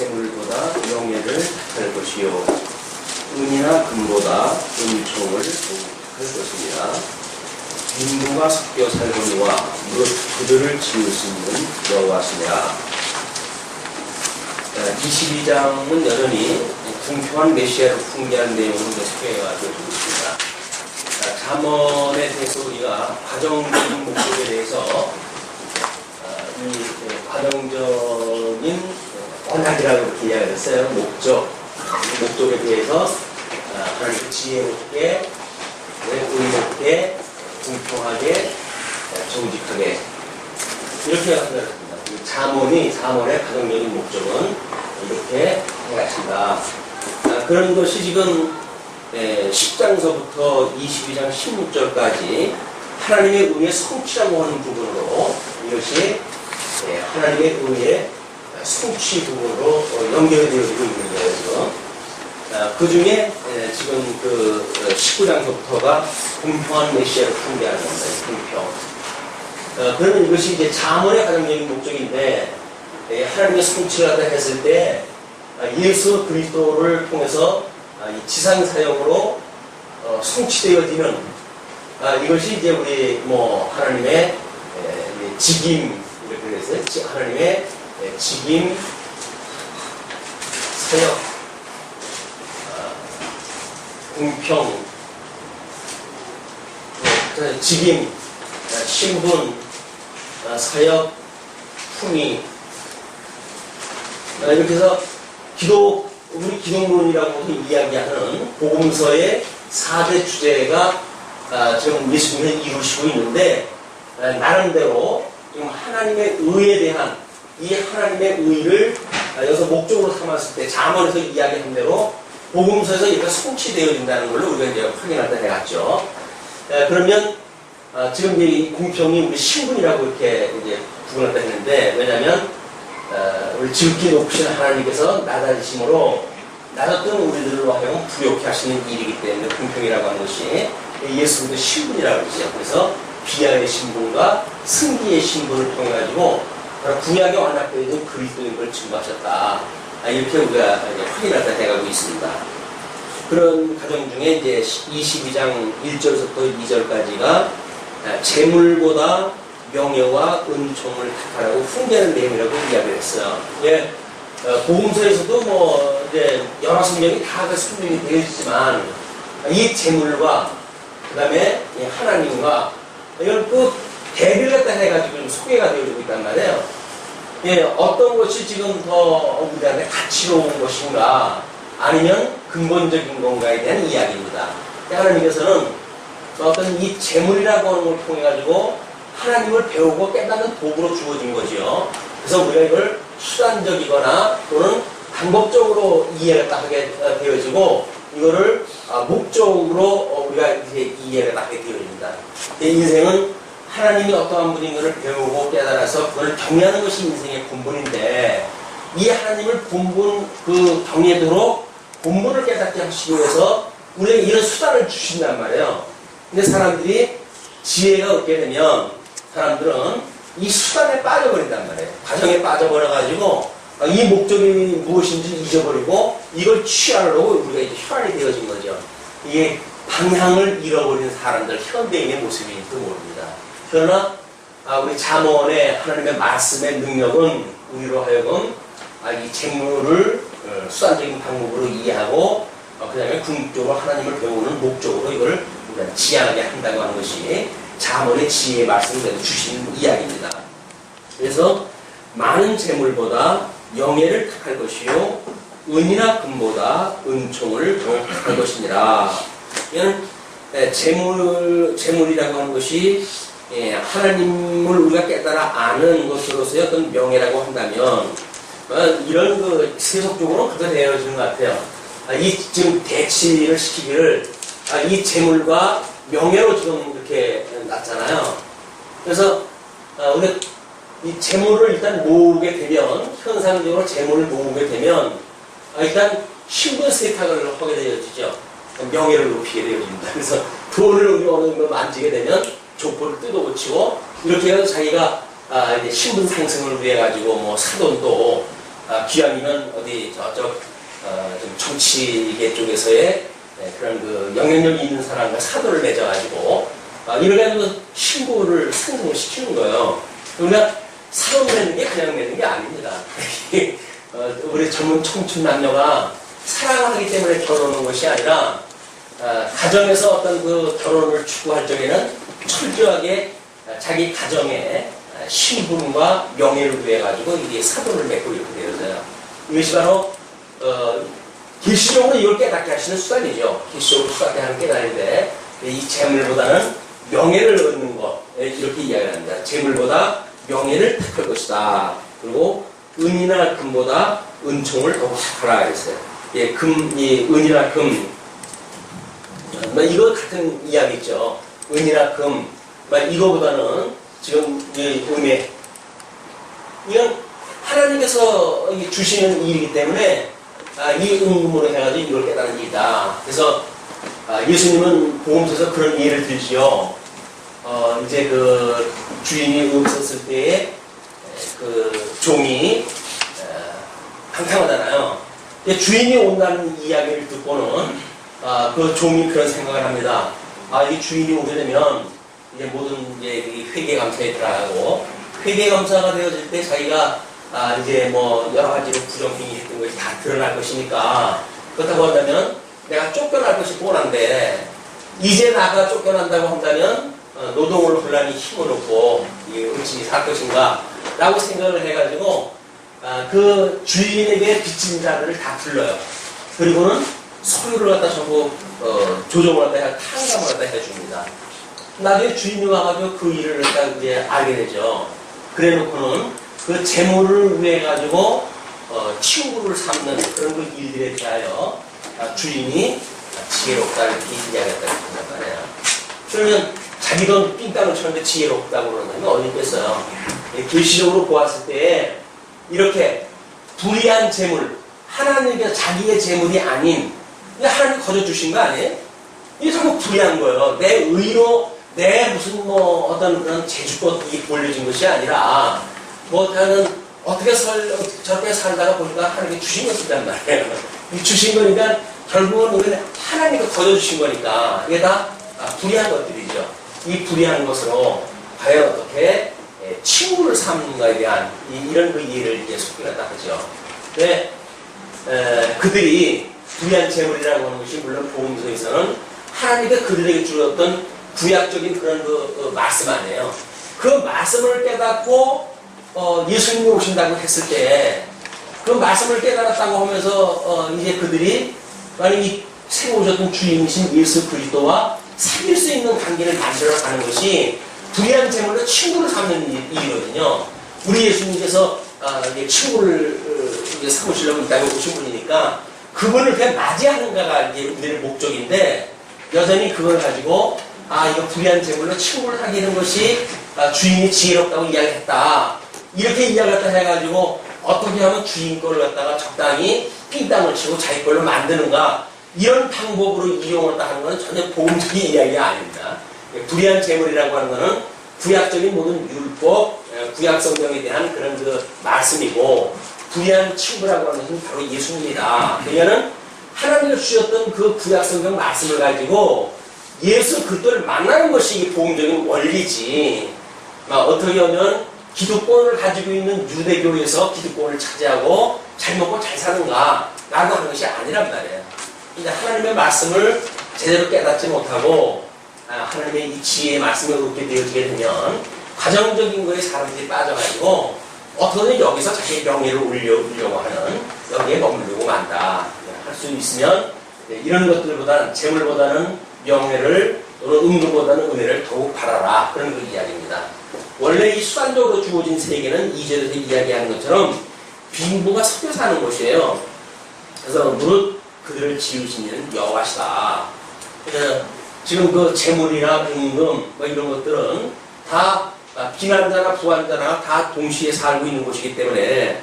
재물보다 명예를 택할 것이요 은이나 금보다 은총을 택할 것입니다. 빈부가 섞여 살거니와 무릇 그들을 지을 수 있는 여호와시니라. 22장은 여전히 궁평한 메시아를 풍기한 내용으로 소개가 되고 있습니다. 잠언에 대해서 우리가 과정적인 목적에 대해서 이 과정적인 원학이라고 이렇게 이야기를 했어요. 목적에 대해서 하나님께 지혜롭게, 의롭게, 공평하게, 정직하게 이렇게 생각합니다. 잠언의 가정적인 목적은 이렇게 해야한다. 그런 것이 지금 10장서부터 22장 16절까지 하나님의 의의 성취라고 하는 부분으로 이것이 하나님의 의의 성취 부분으로 연결이 되어지고 있는 거예요. 그 중에 지금 그 19장서부터가 공평한 메시아를 풍기하는 겁니다. 공평. 그러면 이것이 이제 잠언의 가정적인 목적인데, 하나님의 성취를 하다 했을 때 예수 그리스도를 통해서 이 지상 사역으로 성취되어지는 이것이 이제 우리 하나님의 직임 이렇게 해서 하나님의 직임 사역 공평 직임 신분 사역 품위 이렇게 해서 우리 기독론이라고 이야기하는 복음서의 4대 주제가 지금 예수님이 이루시고 있는데, 나름대로 지금 하나님의 의에 대한 이 하나님의 의를 여기서 목적으로 삼았을 때 잠언에서 이야기한 대로 복음서에서 이렇게 성취되어진다는 걸로 우리가 이제 확인할 때 해갔죠. 그러면 지금 이 공평이 우리 신분이라고 이렇게 이제 부분을 했는데, 왜냐하면 우리 지극히 높으신 하나님께서 낮아지심으로 낮았던 우리들로 하여금 부욕해 하시는 일이기 때문에 공평이라고 하는 것이 예수님의 신분이라고 그러죠. 그래서 비하의 신분과 승기의 신분을 통해 가지고 구약에 완납되어진 그리스도인 걸 증거하셨다. 이렇게 우리가 확인할 때 해가고 있습니다. 그런 과정 중에 이제 22장 1절부터 2절까지가 재물보다 명예와 은총을 택하라고 풍기하는 내용이라고 이야기를 했어요. 복음서에서도 이제 여러 성경이 다 설명이 되어 있지만 이 재물과 그 다음에 하나님과 이걸 또 대비를 갖다 해가지고 좀 소개가 되어지고 있단 말이에요. 어떤 것이 지금 더 우리한테 가치로운 것인가 아니면 근본적인 건가에 대한 이야기입니다. 하나님께서는 어떤 이 재물이라고 하는 걸 통해 가지고 하나님을 배우고 깨닫는 도구로 주어진 거죠. 그래서 우리가 이걸 수단적이거나 또는 방법적으로 이해가 하게 되어지고 이거를 목적으로 우리가 이제 이해가 하게 되어집니다. 인생은 하나님이 어떠한 분인 것을 배우고 깨달아서 그걸 경외하는 것이 인생의 본분인데, 이 하나님을 본분 경외도록 본분을 깨닫게 하시기 위해서 우리에게 이런 수단을 주신단 말이에요. 근데 사람들이 지혜가 없게 되면 사람들은 이 수단에 빠져버린단 말이에요. 과정에 빠져버려가지고 이 목적이 무엇인지 잊어버리고 이걸 취하려고 우리가 이제 혈안이 되어진 거죠. 이게 방향을 잃어버린 사람들, 현대인의 모습인지도 모릅니다. 그러나 우리 잠언의 하나님의 말씀의 능력은 우리로 하여금 이 재물을 수단적인 방법으로 이해하고 그 다음에 궁극적으로 하나님을 배우는 목적으로 이걸 우리가 지향하게 한다고 하는 것이 잠언의 지혜의 말씀을 주신 이야기입니다. 그래서 많은 재물보다 명예를 택할 것이요 은이나 금보다 은총을 택할 것이니라. 이는 재물이라고 하는 것이 하나님을 우리가 깨달아 아는 것으로서의 어떤 명예라고 한다면 이런 세속적으로는 그렇게 되어지는 것 같아요. 이 지금 대치를 시키기를 이 재물과 명예로 지금 이렇게 났잖아요. 그래서 우리가 이 재물을 일단 모으게 되면, 현상적으로 재물을 모으게 되면 일단 신분 세탁을 하게 되어지죠. 명예를 높이게 되어집니다. 그래서 돈을 우리가 어느 정도 만지게 되면 족보를 뜯어고치고 이렇게 해서 자기가 이제 신분 상승을 위해 가지고 사돈도 귀향이면 어디 저쪽 좀 정치계 쪽에서의 그런 그 영향력 있는 사람과 사도를 맺어가지고 이래가지고 신부를 상승을 시키는 거예요. 그러니까 사도 맺는 게 그냥 맺는 게 아닙니다. 우리 젊은 청춘 남녀가 사랑하기 때문에 결혼하는 것이 아니라 가정에서 어떤 그 결혼을 추구할 적에는 철저하게 자기 가정의 신분과 명예를 위해 가지고 이게 사도를 맺고 이렇게 되어서요. 이것이 바로 계시적으로 이걸 깨닫게 하시는 수단이죠. 계시적으로 수단게 하는 깨달인데 이 재물보다는 명예를 얻는 것 이렇게 이야기를 합니다. 재물보다 명예를 택할 것이다. 그리고 은이나 금보다 은총을 더욱 택하라 그랬어요. 예, 은이나 금 이거 같은 이야기죠. 은이나 금 이거보다는 지금 이 은혜 이건 하나님께서 주시는 일이기 때문에 이 은금으로 해가지고 이걸 깨닫는 일이다. 그래서 예수님은 복음서에서 그런 예를 들지요. 이제 그 주인이 없었을 때에 그 종이 한탕하잖아요. 주인이 온다는 이야기를 듣고는 그 종이 그런 생각을 합니다. 이 주인이 오게 되면 이제 모든 이제 회계감사에 들어가고 회계감사가 되어질 때 자기가 이제 뭐 여러 가지로 부정행위 했던 것이 다 드러날 것이니까 그렇다고 한다면 내가 쫓겨날 것이 뻔한데 이제 나가 쫓겨난다고 한다면 노동을 혼란히 힘을 얻고 음식이 살 것인가 라고 생각을 해가지고 그 주인에게 빚진 자들을 다 불러요. 그리고는 서류를 갖다 전부 조정을 갖다 탕감을 갖다 해줍니다. 나중에 주인이 와가지고 그 일을 갖다 이제 알게 되죠. 그래 놓고는 그 재물을 위해 가지고 친구를 삼는 그런 그 일들에 대하여 주인이 지혜롭다 이렇게 이야기했다고 한단 말이에요. 그러면 자기 돈 삥땅을 쳤는데 지혜롭다고 그러는 건 어디 있겠어요. 계시적으로 보았을 때 이렇게 불의한 재물, 하나님께서 자기의 재물이 아닌 하나님이 거저주신 거 아니에요? 이게 전부 불의한 거예요. 내 의로 내 무슨 뭐 어떤 그런 재주껏이 벌려진 것이 아니라 뭐 나는 어떻게 저렇게 살다가 보니까 하나님이 주신 것이란 말이에요. 주신 거니까 결국은 우리는 하나님이 거저주신 거니까 이게 다 불의한 것들이죠. 이 불의한 것으로 과연 어떻게 친구를 삼는가에 대한 이런 그 이해를 이제 속기가 하죠. 근데 그들이 불의한 재물이라고 하는 것이 물론 복음서에서는 하나님께서 그들에게 주었던 구약적인 그런 그 말씀 아니에요. 그 말씀을 깨닫고 예수님이 오신다고 했을 때 그 말씀을 깨달았다고 하면서 이제 그들이 만약 이 새로 오셨던 주인이신 예수 그리스도와 사귈 수 있는 관계를 만들어가는 것이 불의한 재물로 친구를 삼는 일이거든요. 우리 예수님께서 친구를 삼으시려고 이 땅에 오신 분이니까 그분을 그냥 맞이하는가가 이제 우리의 목적인데 여전히 그걸 가지고 이거 불의한 재물로 친구를 사귀는 것이 주인이 지혜롭다고 이야기했다. 이렇게 이야기했다 해가지고 어떻게 하면 주인 거를 갖다가 적당히 삥땅을 치고 자기 걸로 만드는가 이런 방법으로 이용을 하는 건 전혀 복음적인 이야기가 아닙니다. 불의한 재물이라고 하는 것은 구약적인 모든 율법, 구약 성경에 대한 그런 그 말씀이고 불의한 친구라고 하는 것은 바로 예수님이다. 그러면은 하나님을 주셨던 그 구약 성경 말씀을 가지고 예수 그리스도를 만나는 것이 복음적인 원리지. 어떻게 하면 기득권을 가지고 있는 유대교에서 기득권을 차지하고 잘 먹고 잘 사는가 라고 하는 것이 아니란 말이에요. 근데 하나님의 말씀을 제대로 깨닫지 못하고 하나님의 이 지혜의 말씀을 얻게 되어지게 되면 과정적인 거에 사람들이 빠져가지고 어떻게든 여기서 자기의 명예를 올리려고 하는 여기에 머물려고 만다. 할 수 있으면 이런 것들보다는 재물보다는 명예를 또는 은금보다는 은혜를 더욱 바라라. 그런 그 이야기입니다. 원래 이 수단적으로 주어진 세계는 이제에서 이야기하는 것처럼 빈부가 섞여 사는 곳이에요. 그래서 무릇 그들을 지으신 이는 여호와시다. 지금 그 재물이나 은금 뭐 이런 것들은 다 빈한자나 부한자나 다 동시에 살고 있는 곳이기 때문에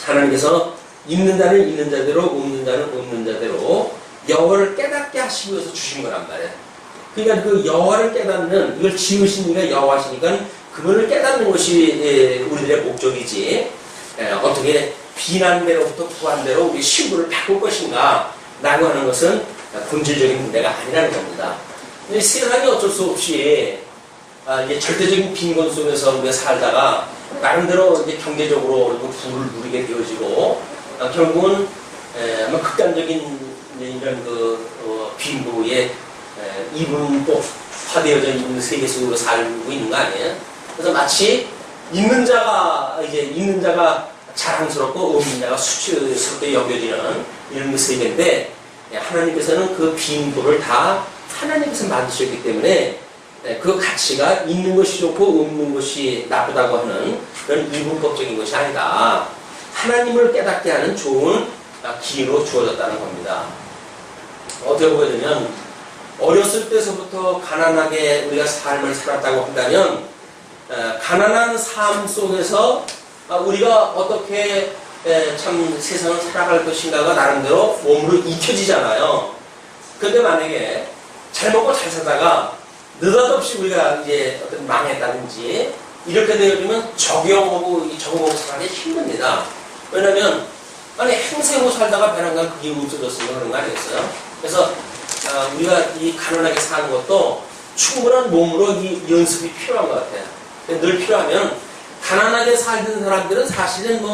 하나님께서 있는 자는 있는 자대로 없는 자는 없는 자대로 여호와를 깨닫게 하시기 위해서 주신 거란 말이에요. 그러니까 그 여호와를 깨닫는 이걸 지으신 이가 여호와시니까 그분을 깨닫는 것이 우리들의 목적이지 어떻게 비난대로부터 구한대로 우리 신분을 바꿀 것인가 라고 하는 것은 본질적인 문제가 아니라는 겁니다. 세상이 어쩔 수 없이 이제 절대적인 빈곤 속에서 우리가 살다가 나름대로 이제 경제적으로 부를 누리게 되어지고 결국은 아마 극단적인 이런 빈부의 이분법화되어져 있는 세계 속으로 살고 있는 거 아니에요? 그래서 마치 있는 자가 자랑스럽고 없는 자가 수치스럽게 여겨지는 이런 세계인데 하나님께서는 그 빈부를 다 하나님께서 만드셨기 때문에 그 가치가 있는 것이 좋고 없는 것이 나쁘다고 하는 그런 이분법적인 것이 아니다. 하나님을 깨닫게 하는 좋은 기회로 주어졌다는 겁니다. 어떻게 보게 되면 어렸을 때서부터 가난하게 우리가 삶을 살았다고 한다면 가난한 삶 속에서 우리가 어떻게 참 세상을 살아갈 것인가가 나름대로 몸으로 익혀지잖아요. 그런데 만약에 잘 먹고 잘 살다가 느닷없이 우리가 이제 어떤 망했다든지 이렇게 되어지면 적용하고 살기 힘듭니다. 왜냐면 행세하고 살다가 배난간 그게 없어졌으면 그런 거 아니겠어요? 그래서 우리가 이 가난하게 사는 것도 충분한 몸으로 이 연습이 필요한 것 같아요. 늘 필요하면 가난하게 살던 사람들은 사실은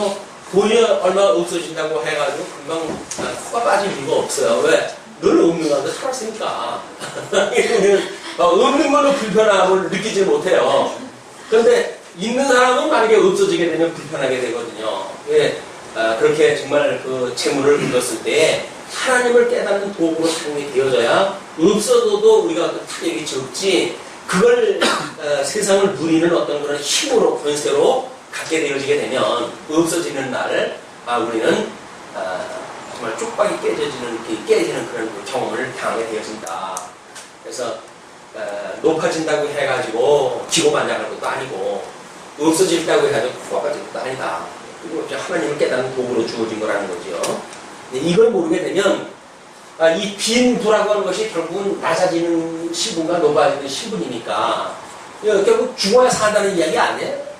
돈이 얼마 없어진다고 해가지고 금방 코가 빠질 이유가 없어요. 왜? 늘 없는 가운데 살았으니까. 우리는 없는 걸로 불편함을 느끼지 못해요. 그런데 있는 사람은 만약에 없어지게 되면 불편하게 되거든요. 그렇게 정말 그 재물을 얻었을 때 하나님을 깨닫는 도구로 사용이 되어져야 없어도 우리가 타격이 적지 그걸 세상을 누리는 어떤 그런 힘으로 권세로 갖게 되어지게 되면 없어지는 날 우리는 정말 쪽박이 깨지는 그런 경험을 당하게 되어진다. 그래서 높아진다고 해가지고 기고만장할 것도 아니고 없어진다고 해가지고 코가 빠질 것도 아니다. 그리고 하나님을 깨닫는 도구로 주어진 거라는 거죠. 이걸 모르게 되면 이 빈부라고 하는 것이 결국은 낮아지는 신분과 높아지는 신분이니까 결국 죽어야 산다는 이야기 아니에요?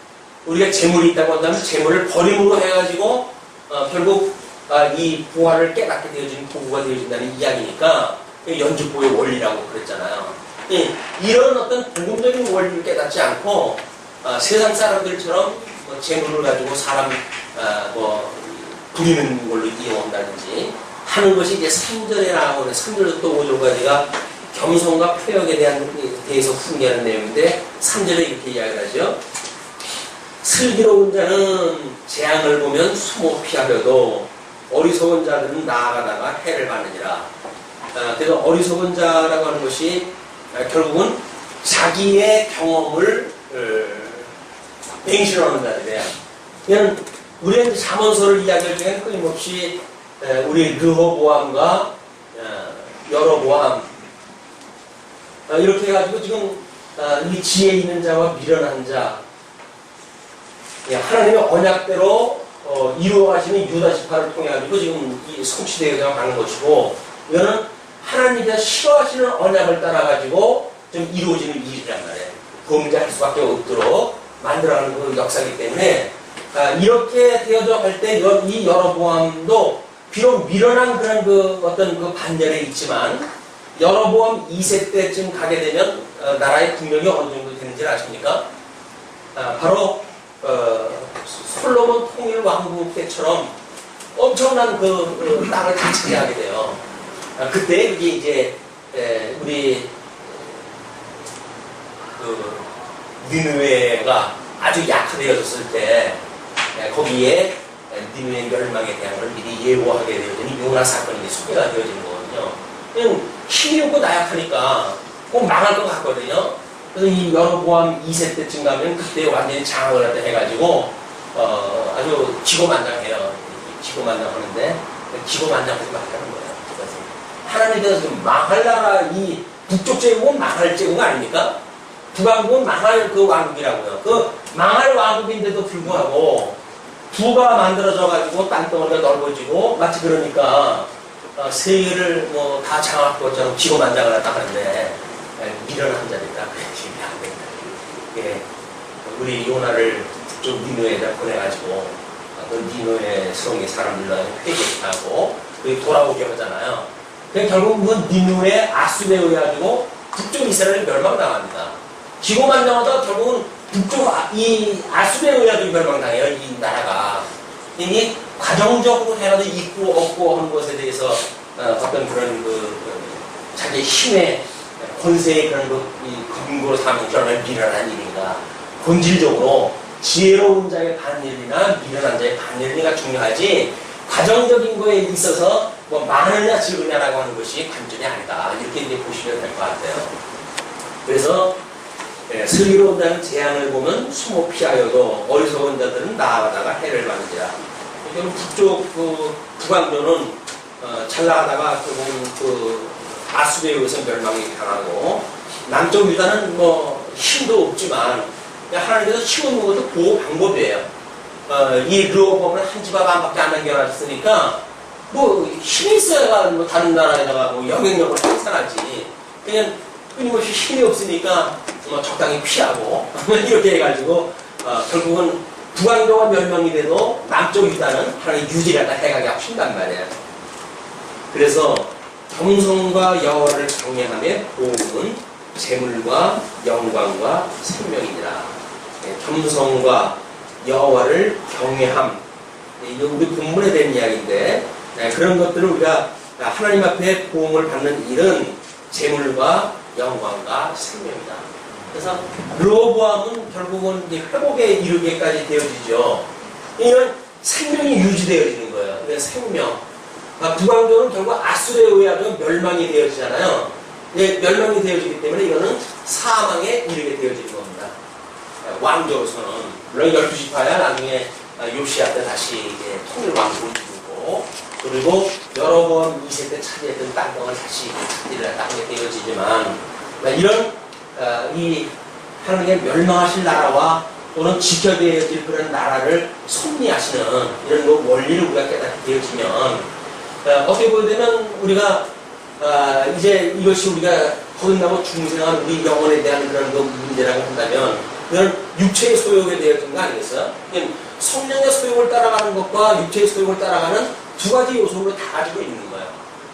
우리가 재물이 있다고 한다면 재물을 버림으로 해가지고 결국 이 부활을 깨닫게 되어지는 도구가 되어진다는 이야기니까 연주보의 원리라고 그랬잖아요. 이런 어떤 복음적인 원리를 깨닫지 않고 세상 사람들처럼 재물을 가지고 사람 부리는 걸로 이용한다든지 하는 것이 이제 3절에 나오는 3절부터 5절까지가 겸손과 표역에 대해서 훈계하는 내용인데 3절에 이렇게 이야기를 하죠. 슬기로운 자는 재앙을 보면 숨어 피하려도 어리석은 자들은 나아가다가 해를 받느니라. 그래서 어리석은 자라고 하는 것이 결국은 자기의 경험을 맹신하는 자들이에요. 그냥 우리는 잠언서를 이야기할 때는 끊임없이 우리 르호보암과 여로보암 이렇게 해가지고 지금 이 지혜 있는 자와 미련한 자 하나님의 언약대로 이루어가시는 유다 지파를 통해 가지고 지금 이 성취되어져 가는 것이고 이거는 하나님께서 싫어하시는 언약을 따라 가지고 좀 이루어지는 일이란 말이에요. 범죄할 수밖에 없도록 만들어가는 그 역사이기 때문에 이렇게 되어져 갈 때 이 여로보암도 비록 미련한 그런 어떤 그 반전에 있지만 여로보암 2세 때쯤 가게 되면 나라의 국력이 어느 정도 되는지 아십니까? 바로 솔로몬 통일 왕국 때처럼 엄청난 그 땅을 다 차지하게 돼요. 그때 이제 우리 니느웨가 아주 약화되어졌을 때 거기에 니느웨 멸망에 대한 걸 미리 예고하게 되어지는 요나 사건이 소개가 되어지는 거거든요. 그냥 힘이 없고 나약하니까 꼭 망할 것 같거든요. 그래서 이 여로보암 2세 때쯤 가면 그때 완전히 장악을 하다 해가지고 아주 기고만장해요. 기고만장하는데 기고만장하지 말라는 거예요. 그래서 하나님께서 지금 망할 나라 이 북쪽 제국은 망할 제국 아닙니까? 북왕국은 망할 그 왕국이라고요. 그 망할 왕국인데도 불구하고 부가 만들어져 가지고 땅덩어리가 넓어지고 마치 그러니까 세계를 다 장악할 것처럼 기고만장을 하다 하는데 미련한 자들이다. 그게 안 된다. 우리 요나를 북쪽 니느웨에다 보내가지고 니누의 성의 사람들과 회개하고 돌아오게 하잖아요. 결국 그 니누의 아수에 의해가지고 북쪽 이스라엘이 멸망당합니다. 기고만장하다 결국은 북쪽 이 아수에 의해가지고 멸망당해요. 이 나라가. 이미 과정적으로 해가지고 있고 없고 하는 것에 대해서 어떤 그런 자기 힘의 권세의 그런 이 근거로 삼은 결혼을 미련한 일인가. 본질적으로 지혜로운 자의 반일이나 미련한 자의 반일이가 중요하지 과정적인 거에 있어서 뭐 많으냐 적으냐라고 하는 것이 관점이 아니다. 이렇게 이제 보시면 될 것 같아요. 그래서 슬기로운 자는 재앙을 보면 숨어 피하여도 어리석은 자들은 나아가다가 해를 받으리라. 북쪽 북왕조는 잘 나가다가 결국은 아수르에 의해서 멸망이 당하고 남쪽 유다는 뭐 힘도 없지만 하나님께서 키워놓은 것도 그 방법이에요. 이 르호보암은 한 집 안밖에 안 남겨놨으니까 뭐 힘이 있어야 뭐 다른 나라에다가 뭐 영향력을 행사하지. 그냥 끊임없이 힘이 없으니까 뭐 적당히 피하고 이렇게 해가지고 결국은 북왕조가 멸망이 돼도 남쪽 유다는 하나님 유지를 갖다 해가게 하신단 말이에요. 그래서 겸손과 여호와를 경외하며 보응은 재물과 영광과 생명이니라. 겸손과 여호와를 경외함. 이게 우리 본문에 대한 이야기인데 그런 것들을 우리가 하나님 앞에 보응을 받는 일은 재물과 영광과 생명이다. 그래서 르호보암은 결국은 이제 회복에 이르기까지 되어지죠. 이건 생명이 유지되어지는 거예요. 그래서 생명. 북왕조는 결국 아수르에 의하면 멸망이 되어지잖아요. 멸망이 되어지기 때문에 이거는 사망에 이르게 되어지는 겁니다. 왕조로서는 물론 12지파야 나중에 요시야 때 다시 이제 통일 왕국을 이루고 그리고 여러 번 2세 때 차지했던 땅덩을 다시 차지를 하게 되어지지만 이런 이 하나님의 멸망하실 나라와 또는 지켜되어질 그런 나라를 섭리하시는 이런 그 원리를 우리가 깨닫게 되어지면 어떻게 보면 우리가 이제 이것이 우리가 거듭나고 중생한 우리 영혼에 대한 그런 그 문제라고 한다면 그건 육체의 소욕에 대해서인 거 아니겠어요? 성령의 소욕을 따라가는 것과 육체의 소욕을 따라가는 두 가지 요소를 다 가지고 있는 거예요.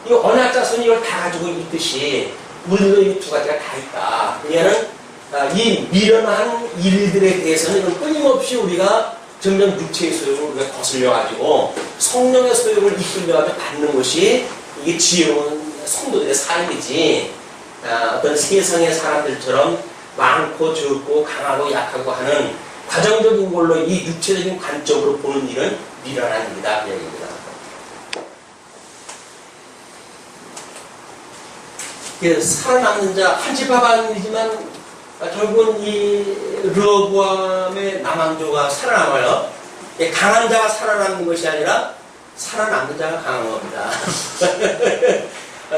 이 언약자손이 이걸 다 가지고 있듯이 우리도 이 두 가지가 다 있다. 그러니까는 이 미련한 일들에 대해서는 이건 끊임없이 우리가 점점 육체의 소욕을 우리가 거슬려가지고 성령의 소욕을 이끌려가지고 받는 것이 이게 지혜로운 성도들의 삶이지 어떤 세상의 사람들처럼 많고 적고 강하고 약하고 하는 과정적인 걸로 이 육체적인 관점으로 보는 일은 미련한 일이다. 그 얘기입니다. 살아남는 자, 한 집합안이지만 결국은 이 르호보암의 남왕조가 살아남아요. 강한 자가 살아남는 것이 아니라 살아남는 자가 강한 겁니다.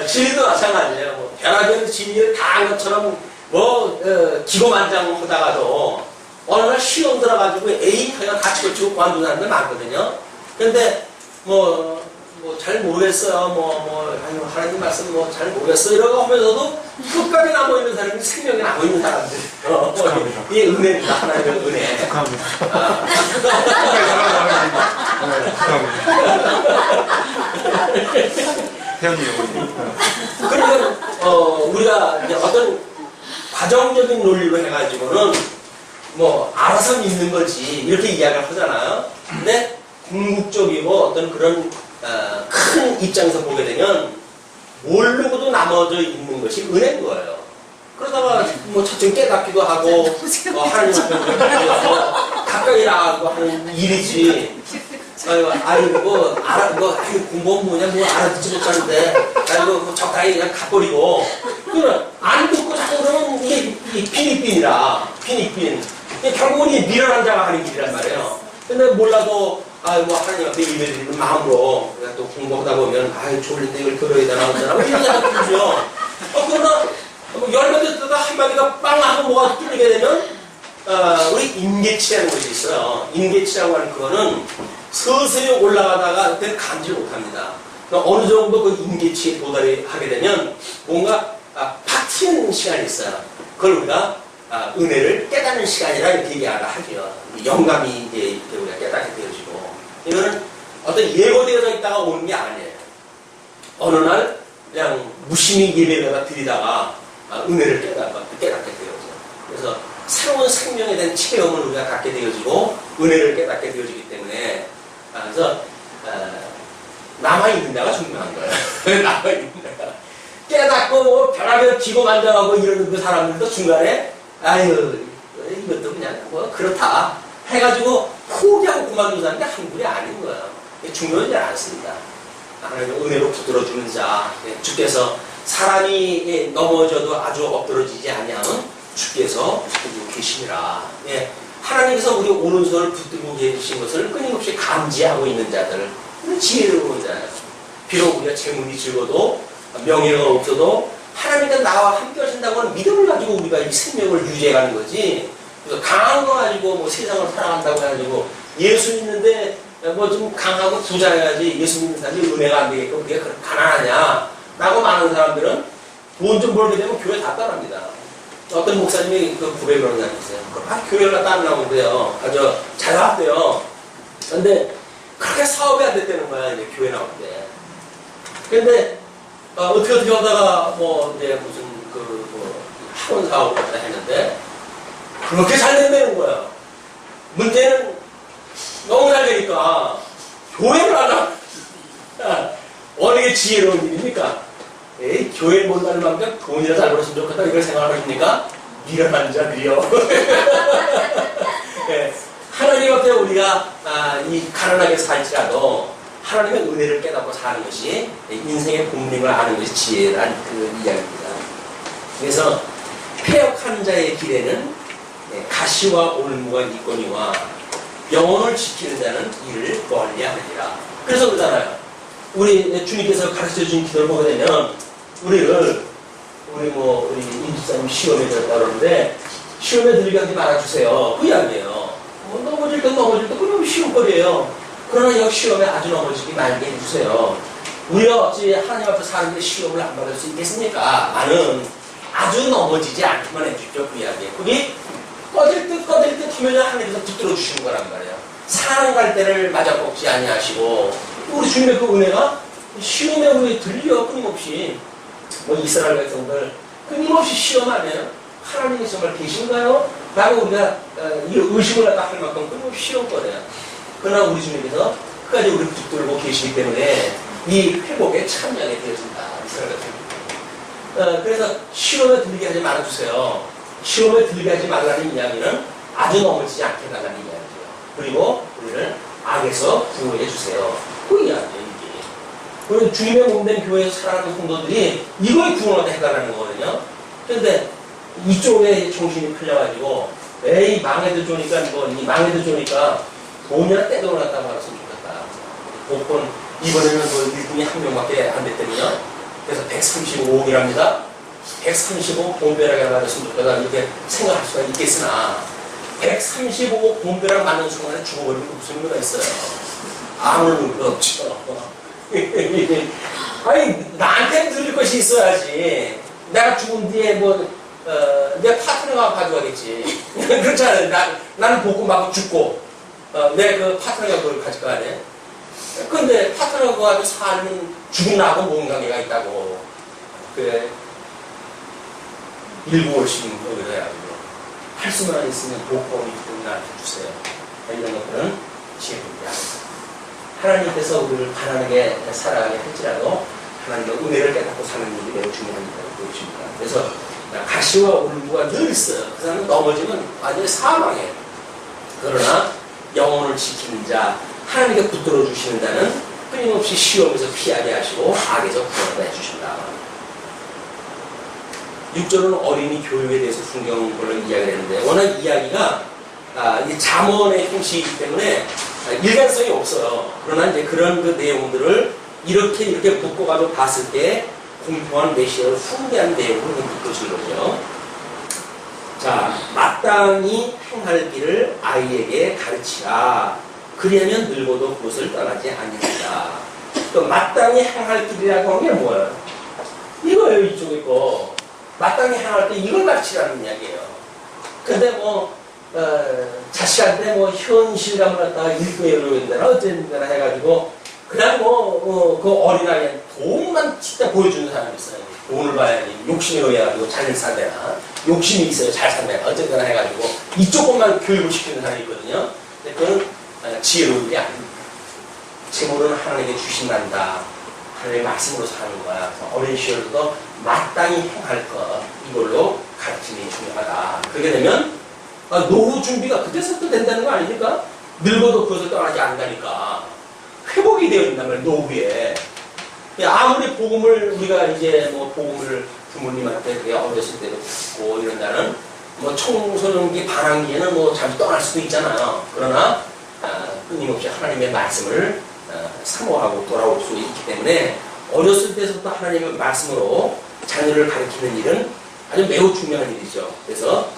진리도 마찬가지예요. 뭐 변화된 진리를 다 한 것처럼 기고만장하다가도 어느 날 시험 들어가지고 그냥 다 치고치고 관두는 사람들 많거든요. 근데 잘 모르겠어요. 하나님 말씀 잘 모르겠어요. 이러고 하면서도 끝까지 남아있는 사람이 생명이 남아있는 사람들. 이게 은혜입니다. 하나님의 은혜. 축하합니다. 태연이 어머니. 그러면 우리가 이제 어떤 과정적인 논리로 해가지고는 알아서 믿는 거지 이렇게 이야기를 하잖아요. 근데 궁극적이고 어떤 그런 큰 입장에서 보게 되면 모르고도 나머져 있는 것이 은혜인 거예요. 그러다가 차츰 깨닫기도 하고 하나님 앞에 가까이 나가고 하는 일이지. 공부는 뭐냐, 알아듣지 못하는데, 적당히 그냥 가버리고. 안 듣고 자꾸 그러면 이게 빈익빈이라, 빈익빈. 결국은 이 미련한 자가 하는 일이란 말이에요. 근데 몰라도, 하나님 앞에 예배드리는 마음으로, 또 공부하다 보면, 졸린데 이걸 들어야 되나, 어쩌나, 이런 생각이 들죠. 그러나, 열몇 대 뜨다 한마디가 빵 하고 뭐가 뚫리게 되면, 우리 임계치라는 것이 있어요. 임계치라고 하는 그거는 서서히 올라가다가 그때는 감지 못합니다. 어느 정도 그 임계치에 도달하게 되면 뭔가 팍 튀는 시간이 있어요. 그걸 우리가 은혜를 깨닫는 시간이라 이렇게 얘기하죠. 영감이 이제 우리가 깨닫게 되어지고. 어떤 예고되어져 있다가 오는 게 아니에요. 어느 날 그냥 무심히 예배를 드리다가 은혜를 깨닫게 되어져. 그래서 새로운 생명에 대한 체험을 우리가 갖게 되어지고 은혜를 깨닫게 되어지기 때문에 그래서 남아있는 데가 중요한 거예요. 남아있는 데가. 깨닫고 뭐 별하별 기고 만져가고 이러는 그 사람들도 중간에 아유 이것도 그냥 뭐 그렇다 해가지고 포기하고 그만둔 사람이 한둘이 아닌 거예요. 중요한 줄 않습니다. 하나님의 은혜로 붙들어주는 자, 주께서 사람이 넘어져도 아주 엎드러지지 아니하면 주께서 붙들고 계시니라. 하나님께서 우리 오른손을 붙들고 계신 것을 끊임없이 감지하고 있는 자들, 지혜로운 자예요. 비록 우리가 재물이 적어도 명예가 없어도 하나님께서 나와 함께 하신다고 하는 믿음을 가지고 우리가 이 생명을 유지해가는 거지. 그래서 강한 거 가지고 뭐 세상을 살아간다고 해가지고 예수 믿는데 뭐 좀 강하고 부자여야지 예수 믿는 사람이 은혜가 안 되겠고 그게 가난하냐 라고 많은 사람들은 돈 좀 벌게 되면 교회 다 떠납니다. 어떤 목사님이 그 고백을 하는 사람이 있어요. 교회를 갔다 안 나오는데요. 아주 잘 나왔대요. 근데 그렇게 사업이 안 됐다는 거야, 이제 교회 나올 때. 근데 어떻게 하다가 뭐 이제 무슨 뭐 학원 사업을 갖다 했는데 그렇게 잘 된다는 거야. 문제는 너무 잘 되니까 교회를 안 하고 어느 게 지혜로운 일입니까? 에이, 교회 못 가는 만큼 돈이라 잘 벌었으면 좋겠다 이걸 생각하십니까? 미련한 자 미려. 네, 하나님 앞에 우리가 이 가난하게 살지라도 하나님의 은혜를 깨닫고 사는 것이 인생의 본능을 아는 것이 지혜란 그 이야기입니다. 그래서 패역한 자의 길에는 가시와 올무가 있거니와 영혼을 지키는 자는 이를 멀리하느니라. 그래서 그러잖아요. 우리 주님께서 가르쳐준 기도를 보게 되면 우리 임집사님 시험에 들었다 그러는데 시험에 들게 하지 말아주세요. 그 이야기예요. 넘어질 땐 그럼 시험거리예요. 그러나 이 시험에 아주 넘어지기 말게 해주세요. 우리가 어찌 하나님 앞에 사는데 시험을 안 받을 수 있겠습니까? 나는 아주 넘어지지 않기만 해주죠. 그 이야기예요. 그게 꺼질 듯 하면 하나님께서 붙들어 주시는 거란 말이에요. 사랑 갈 때를 맞아 꺾지 아니하시고 우리 주님의 그 은혜가 시험에 우리 들려 끊임없이 뭐 이스라엘 백성들 끊임없이 시험 안에요. 하나님이 정말 계신가요? 라고 우리가 이 의심을 갖다 할 만큼 끊임없이 시험거려요. 그러나 우리 주님께서 끝까지 우리 붙들고 계시기 때문에 이 회복에 참여하게 되어진다. 이스라엘 백성들. 그래서 시험에 들게 하지 말아주세요. 시험에 들게 하지 말라는 이야기는 아주 넘어지지 않게 해달라는 이야기예요. 그리고 우리를 악에서 구원해 주세요. 그 이야기예요. 그리고 주님의 몸된 교회에서 살아가는 성도들이 이거에 구원을 해달라는 거거든요. 그런데 이쪽에 정신이 풀려가지고 에이 망해도 좋으니까 돈이나 떼돈을 갖다 받았으면 좋겠다. 복권 이번에는 뭐 1등이 한 명밖에 안 됐더니요. 그래서 135억이랍니다. 135억 본배락을 받았으면 좋겠다 이렇게 생각할 수가 있겠으나 135억 본배락 맞는 순간에 죽어버리면 무슨 의미가 있어요. 아무 의미가 없죠. 아니 나한테 누릴 것이 있어야지. 내가 죽은 뒤에 내 파트너가 가져가겠지. 그렇지 않아요. 나는 복권 받고 죽고 내 그 파트너가 그걸 가져가야 돼. 근데 파트너가 가지고 사는 죽은 나하고 뭔 관계가 있다고. 그래. 일부 월씩 거기다 해가지고 할 수만 있으면 복권이 좀 나한테 주세요. 이런 것들은 지혜입니다. 하나님께서 우리를 가난하게 살아가게 할지라도 하나님의 은혜를 깨닫고 사는 일이 매우 중요합니다. 보여줍니다. 그래서 가시와 올무가 늘 있어요. 그 사람은 넘어지면 완전히 사망해요. 그러나 영혼을 지키는 자, 하나님께 붙들어 주시는 자는 끊임없이 시험에서 피하게 하시고 악에서 구원을 해주신다. 6절은 어린이 교육에 대해서 성경으로 이야기를 했는데 워낙 이야기가 잠언의 형식이기 때문에 일관성이 없어요. 그러나 이제 그런 그 내용들을 이렇게 묶어가지고 봤을 때 공평한 메시아를 숭배한 내용을 느껴지는 거죠. 자, 마땅히 행할 길을 아이에게 가르치라. 그리하면 늙어도 그것을 떠나지 아니한다. 또 마땅히 행할 길이라고 하는 게 뭐예요? 이거예요, 이쪽에 거. 마땅히 행할 때 이걸 가르치라는 이야기예요. 근데 자식한테 현실감을 갖다가 일거에 이러는데나 어쨌든 해가지고 그냥 그 어린아이한테 돈만 진짜 보여주는 사람이 있어요. 돈을 봐야지. 욕심이 의해가지고 잘 산대나, 욕심이 있어요. 잘 산대나, 어쨌거나 해가지고, 이쪽 것만 교육을 시키는 사람이 있거든요. 근데 그건 지혜로운 일이 아닙니다. 재물은 하나님께 주신단다. 하나님의 말씀으로 사는 거야. 어린 시절부터 마땅히 행할 것, 이걸로 가르침이 중요하다. 그렇게 되면, 노후 준비가 그때서부터 된다는 거 아닙니까? 늙어도 그것을 떠나지 않는다니까. 회복이 되어 있단 말이에요, 노후에. 아무리 복음을, 우리가 이제 복음을 부모님한테 그게 어렸을 때도 듣고 이런다는, 청소년기, 반항기에는 잠시 떠날 수도 있잖아요. 그러나, 끊임없이 하나님의 말씀을 사모하고 돌아올 수 있기 때문에, 어렸을 때부터 하나님의 말씀으로 자녀를 가르치는 일은 아주 매우 중요한 일이죠. 그래서,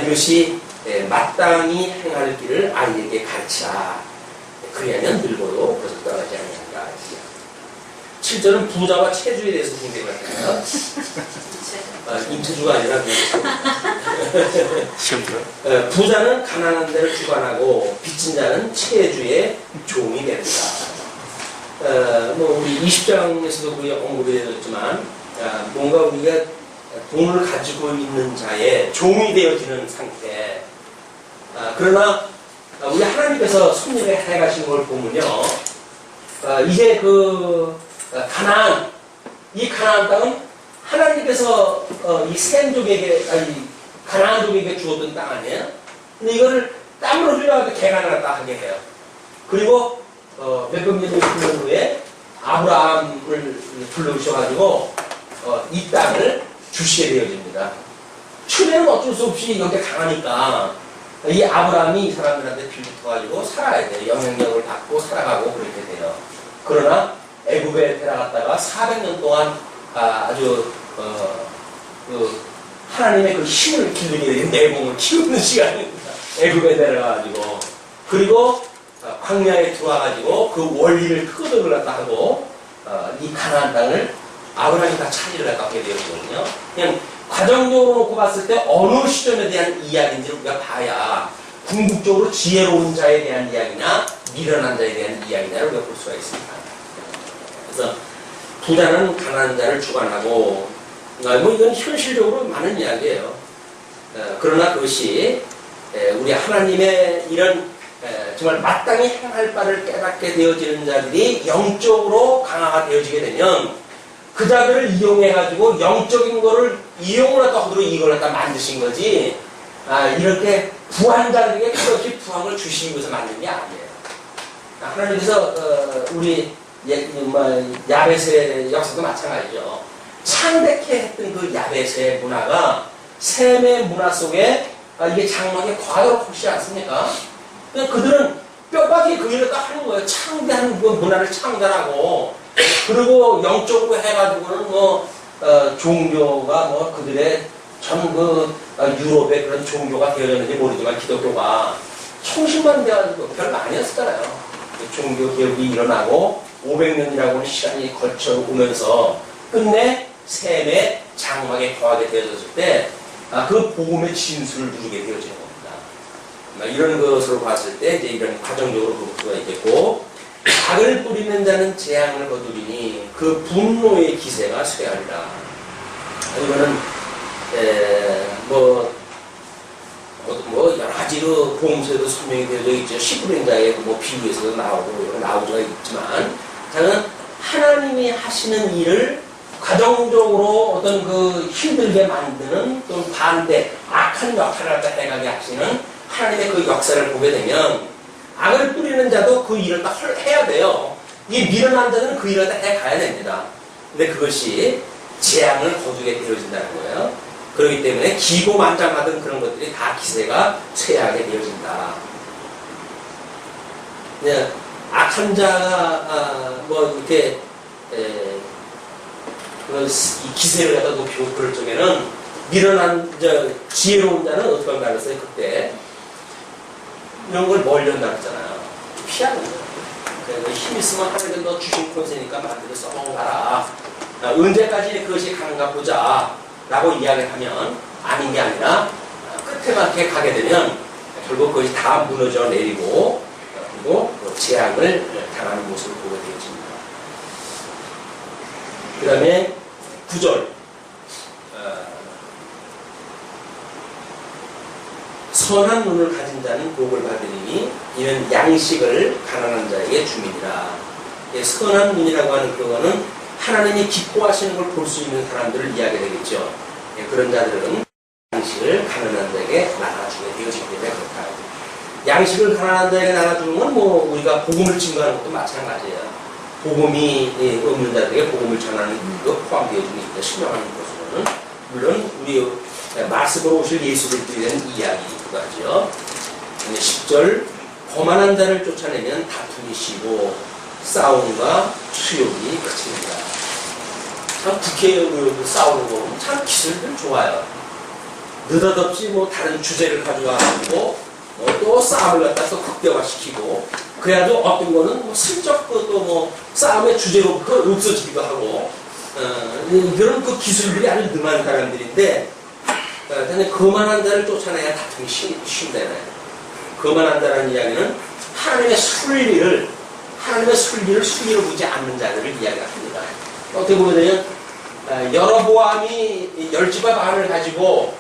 이것이 마땅히 행할 길을 아이에게 가르치라. 그래야면 늙어도 그것을 떠나지 아니한다. 7절은 부자와 체주에 대해서 공개를 합니다. 임체주가 아니라 부자는 가난한 데를 주관하고 빚진 자는 체주의 종이 됩니다. 우리 20장에서도 그게 언급이 되었지만 뭔가 우리가 돈을 가지고 있는 자의 종이 되어지는 상태. 그러나 우리 하나님께서 섭리를 해가시는 걸 보면요, 이제 가나안, 이 가나안 땅은 하나님께서 이 셈족에게, 가나안족에게 주었던 땅 아니에요? 근데 이거를 땀으로 흘려가지고 개간을 갖다 하게 해요. 그리고 몇백 년이 흘른 후에 아브라함을 불러오셔가지고 이 땅을 주시게 되어집니다. 처음에는 어쩔 수 없이 여기가 강하니까 이 아브라함이 이 사람들한테 빌붙어가지고 살아야 돼요. 영향력을 받고 살아가고 그렇게 돼요. 그러나 애굽에 데려갔다가 400년 동안 아주 하나님의 그 힘을 기르게 되는 내공을 키우는 시간입니다. 애굽에 데려가가지고 그리고 광야에 들어와가지고 그 원리를 끄덕을 갖다 하고 이 가나안 땅을 아브라함이 다 차지를 갖다 하게 되었거든요. 그냥 과정적으로 놓고 봤을 때 어느 시점에 대한 이야기인지를 우리가 봐야 궁극적으로 지혜로운 자에 대한 이야기나 미련한 자에 대한 이야기냐를 우리가 볼 수가 있습니다. 그래서 부자는 가난한 자를 주관하고 이건 현실적으로 많은 이야기예요. 그러나 그것이 우리 하나님의 이런 정말 마땅히 행할 바를 깨닫게 되어지는 자들이 영적으로 강화가 되어지게 되면 그 자들을 이용해가지고 영적인 거를 이용을 갖다 하도록 이걸 갖다 만드신 거지, 이렇게 부한 자들에게 그렇게 부함을 주시기 위해서 만든 게 아니에요. 하나님께서 우리 야벳의 역사도 마찬가지죠. 창백해 했던 그 야벳의 문화가 셈의 문화 속에 이게 장막에 과도록 혹시 않습니까? 그들은 뼈박이 그 일을 딱 하는 거예요. 창대한 그 문화를 창달하고, 그리고 영적으로 해가지고는 종교가 그들의 전 유럽의 그런 종교가 되어졌는지 모르지만 기독교가 총신만 돼가지고 별거 아니었잖아요. 종교 개혁이 일어나고 500년이라고 하는 시간이 걸쳐 오면서 끝내 셈의 장막에 거하게 되어졌을 때 그 복음의 진수를 누리게 되어지는 겁니다. 이런 것으로 봤을 때 이제 이런 과정적으로 볼 수가 있겠고, 악을 뿌리는 자는 재앙을 거두리니 그 분노의 기세가 쇠하리라. 이거는 여러 가지로 복음서에도 설명이 되어져 있죠. 시부랭자의 비유에서도 나오고 나오지가 있지만, 저는 하나님이 하시는 일을 과정적으로 어떤 힘들게 만드는 또는 반대 악한 역할을 갖다 해가게 하시는 하나님의 그 역사를 보게 되면 악을 뿌리는 자도 그 일을 다 해야 돼요. 이 미련한 자는 그 일을 다 해가야 됩니다. 근데 그것이 재앙을 거두게 되어진다는 거예요. 그렇기 때문에 기고만장하던 그런 것들이 다 기세가 쇠하게 되어진다. 네, 악한 자가 이렇게 이 기세를 갖다 높이고 그럴 적에는 미련한 지혜로운 자는 어떻게 한다 그랬어요? 그때 이런 걸 멀리한다 그랬잖아요. 피하는 거예요. 힘 있으면 하나님께 너 주신 권세니까 마음대로 써먹어봐라. 언제까지 그것이 가는가 보자 라고 이야기를 하면 아닌 게 아니라 끝에 맞게 가게 되면 결국 그것이 다 무너져 내리고 그리고 재앙을 당하는 모습을 보게 되어집니다. 그 다음에 9절 선한 눈을 가진 자는 복을 받으리니 이는 양식을 가난한 자에게 줌이니라. 선한 눈이라고 하는 그거는 하나님이 기뻐하시는 걸 볼 수 있는 사람들을 이야기하겠죠. 그런 자들은 양식을 가난한 자에게 나눠주게 되어지기 때문에 그렇다. 양식을 가난한 자에게 나눠주는 건 뭐 우리가 복음을 증거하는 것도 마찬가지예요. 복음이 없는 자들에게 복음을 전하는 것도 포함되어지고 있다. 신령하는 것으로는 물론 우리 말씀으로 오실 예수를 드리는 이야기이기도 하죠. 10절 거만한 자를 쫓아내면 다툼이 쉬고 싸움과 추욕이 그칩니다. 참 국회의원들 싸우는 거 보면 참 기술들 좋아요. 느닷없이 뭐 다른 주제를 가져와가지고 또 싸움을 갖다 또 극대화시키고 그래야도 어떤 거는 뭐 슬쩍 또 뭐 싸움의 주제로 없어지기도 하고 그런 그 기술들이 아주 능한 사람들인데 근데 거만한 자를 쫓아내야 다툼이 쉰다네. 거만한 자라는 이야기는 하나님의 순리를 순리를 보지 않는 자들을 이야기합니다. 어떻게 보면 여로보암이 열지파 반을 가지고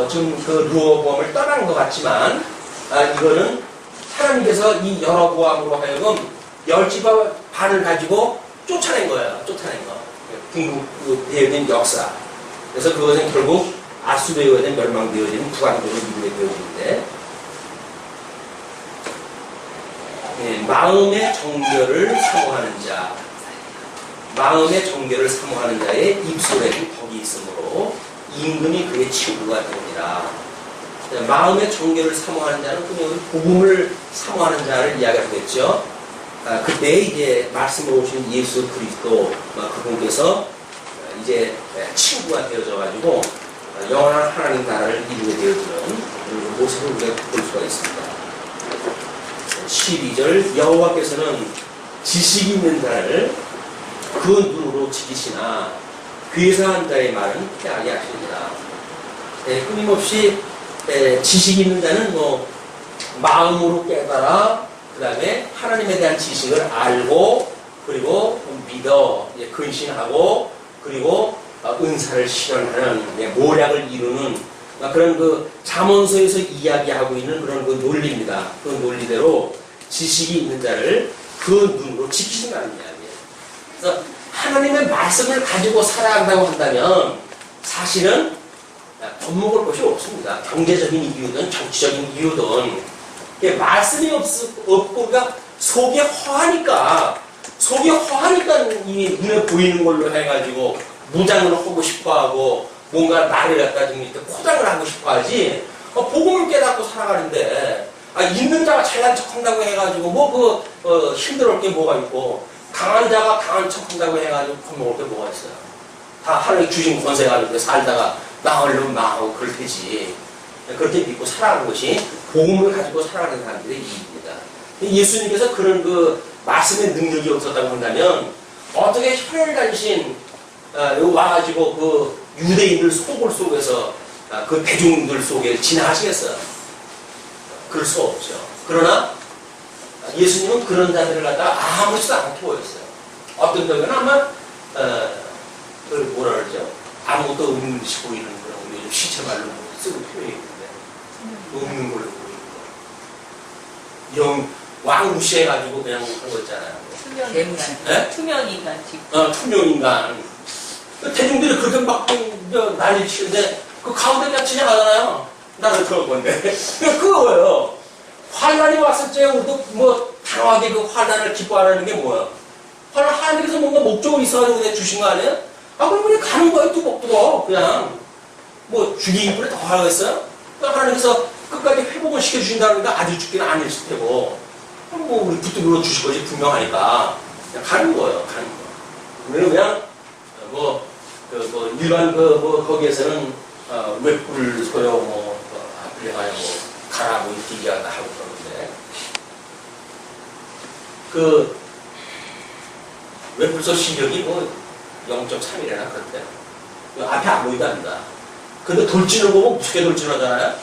좀 그 르호보암을 떠난 것 같지만 이거는 하나님께서 이 여로보암으로 하여금 열지파 반을 가지고 쫓아낸 거예요. 쫓아낸 거. 궁극되어진 역사. 그래서 그것은 결국 아수르에 멸망되어지는 부관적으로 이루게 되어지는데 마음의 정결을 사모하는 자, 마음의 정결을 사모하는 자의 입술에는 덕이 있으므로 임금이 그의 친구가 되느니라. 마음의 정결을 사모하는 자는 그냥 복음을 사모하는 자를 이야기하겠죠. 그때 이제 말씀으로 오신 예수 그리스도 그분께서 이제 친구가 되어져 가지고 영원한 하나님 나라를 이루게 되어지는 모습을 우리가 볼 수가 있습니다. 12절 여호와께서는 지식이 있는 자를 그 눈으로 지키시나 괴사한 자의 말은 피하게 하시니라. 끊임없이 지식이 있는 자는 뭐 마음으로 깨달아 그 다음에 하나님에 대한 지식을 알고 그리고 믿어 근신하고 그리고 은사를 실현하는 모략을 이루는 그런 그 잠언서에서 이야기하고 있는 그런 그 논리입니다. 그 논리대로 지식이 있는 자를 그 눈으로 지키신다는 이야기예요. 그래서 하나님의 말씀을 가지고 살아간다고 한다면 사실은 겁먹을 것이 없습니다. 경제적인 이유든 정치적인 이유든 말씀이 없고 그러니까 속이 허하니까 이 눈에 보이는 걸로 해가지고 무장을 하고 싶어하고 뭔가 나를 갖다 좀 이렇게 포장을 하고 싶어하지 복음을 깨닫고 살아가는데 있는 자가 잘난 척한다고 해가지고 힘들을 게 뭐가 있고 강한 자가 강한 척한다고 해가지고 겁먹을 게 뭐가 있어요. 다 하나님 주신 권세 가지고 살다가 망하려면 망하고 그럴 테지. 그렇게 믿고 살아가는 것이 복음을 가지고 살아가는 사람들의 이익입니다. 예수님께서 그런 그 말씀의 능력이 없었다고 한다면 어떻게 혈혈단신 와가지고 그 유대인들 속을 속에서 그 대중들 속에 지나가시겠어요? 그럴 수 없죠. 그러나 예수님은 그런 자들을 갖다가 아무렇지도 않게 보였어요. 어떤 경우는 아마 그걸 뭐라 그러죠? 아무것도 없는 듯이 보이는 그런 우리 시체말로 쓰는 표현이 있는데 없는 걸로 보이는 거. 왕 무시해가지고 그냥 한 거 있잖아요. 투명인간. 네? 투명인간. 투명인간. 대중들이 그렇게 막 난리 치는데 그 가운데 그냥 지나가잖아요. 나는 그럴 건데. 그거예요. 환난이 왔을 때 우리도 뭐 단호하게 그 환난을 기뻐하는 게 뭐야? 환난 하나님께서 뭔가 목적을 있어가지고 그냥 주신 거 아니에요? 그럼 그냥 가는 거예요. 뚜벅뚜벅. 그냥 뭐 죽이기 뿐에 더 하겠어요? 하나님께서 끝까지 회복을 시켜주신다니까 아주 죽기는 아니실 테고 뭐 우리 붙들어 주실 것이 분명하니까 그냥 가는 거예요. 가는 거. 우리는 그냥 일반 거기에서는 웹불 소요 앞으려가야 가라 이렇게 이야기하고 그러는데 그 웹불소 시력이 0.3이래나 그런데 앞에 안 보이도 합니다. 근데 돌진을 보면 무섭게 돌진하잖아요.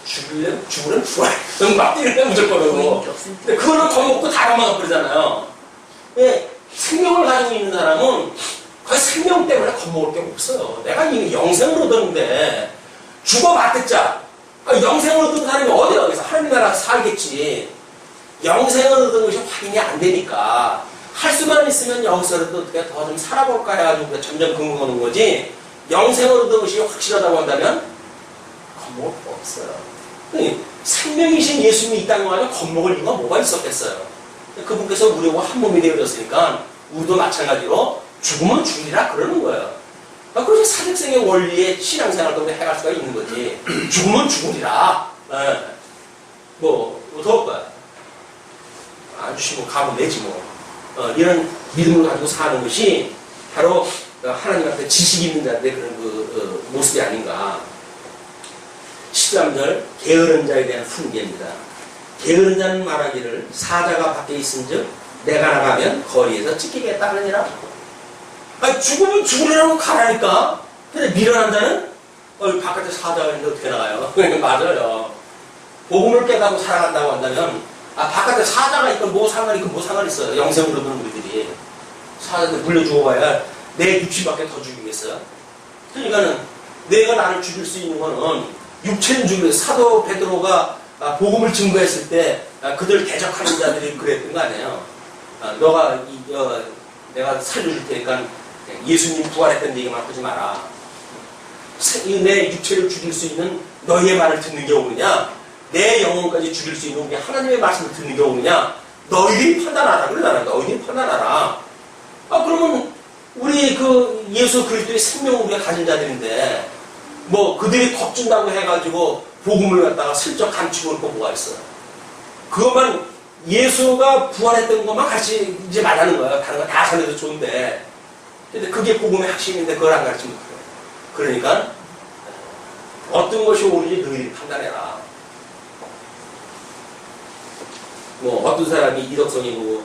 죽으려면 죽어라. 막 이러면 무조건 그러고. 근데 그거는 겁먹고 다 도망가 버리잖아요. 생명을 가지고 있는 사람은 그 생명 때문에 겁먹을 게 없어요. 내가 이 영생을 얻었는데 죽어봤댔자 영생을 얻은 사람이 어디야 여기서 하나님 나라 살겠지. 영생을 얻은 것이 확인이 안 되니까 할 수만 있으면 여기서라도 어떻게 더 좀 살아볼까 해가지고 점점 궁금하는 거지. 영생을 얻은 것이 확실하다고 한다면 겁먹을 거 없어요. 생명이신 예수님이 이 땅에 와서 겁먹을 이유가 뭐가 있었겠어요. 그분께서 우리하고 한 몸이 되어졌으니까 우리도 마찬가지로 죽으면 죽이라 그러는 거예요. 그래서 사직생의 원리에 신앙생활도 해갈 수가 있는 거지. 죽으면 죽으리라. 더 올까요? 안 주시면 가면 되지 뭐. 이런 믿음을 가지고 사는 것이 바로 하나님한테 지식이 있는 자들의 그런 모습이 아닌가. 13절 게으른 자에 대한 훈계입니다. 게으른 자는 말하기를 사자가 밖에 있은즉 내가 나가면 거리에서 찢기겠다 하느니라. 죽으면 죽으려고 가라니까. 근데 미련한 자는 바깥에 사자가 있는데 어떻게 나가요? 맞아요. 복음을 깨닫고 살아간다고 한다면 바깥에 사자가 있건 뭐 상관이 있어요. 영생으로 보는 우리들이 사자들 물려 죽어봐야 내 육신밖에 더 죽이겠어요. 그러니까는 내가 나를 죽일 수 있는 거는 육체는 죽이고 사도 베드로가 복음을 증거했을 때 그들 대적하는 자들이 그랬던 거 아니에요. 내가 살려줄 테니까 예수님 부활했던 얘기만 하지 마라. 내 육체를 죽일 수 있는 너희의 말을 듣는 게 오느냐, 내 영혼까지 죽일 수 있는 우리 하나님의 말씀을 듣는 게 오느냐, 너희들이 판단하라. 그러잖아. 너희들이 판단하라. 그러면 우리 예수 그리스도의 생명을 우리가 가진 자들인데 뭐 그들이 겁준다고 해가지고 복음을 갖다가 슬쩍 감추고 있고 뭐가 있어요. 그것만 예수가 부활했던 것만 같이 이제 말하는 거예요. 다른 거 다 살려도 좋은데. 근데 그게 복음의 핵심인데 그걸 안 가르치면 그래요. 그러니까 어떤 것이 옳은지 너희들이 판단해라. 뭐 어떤 사람이 이덕성이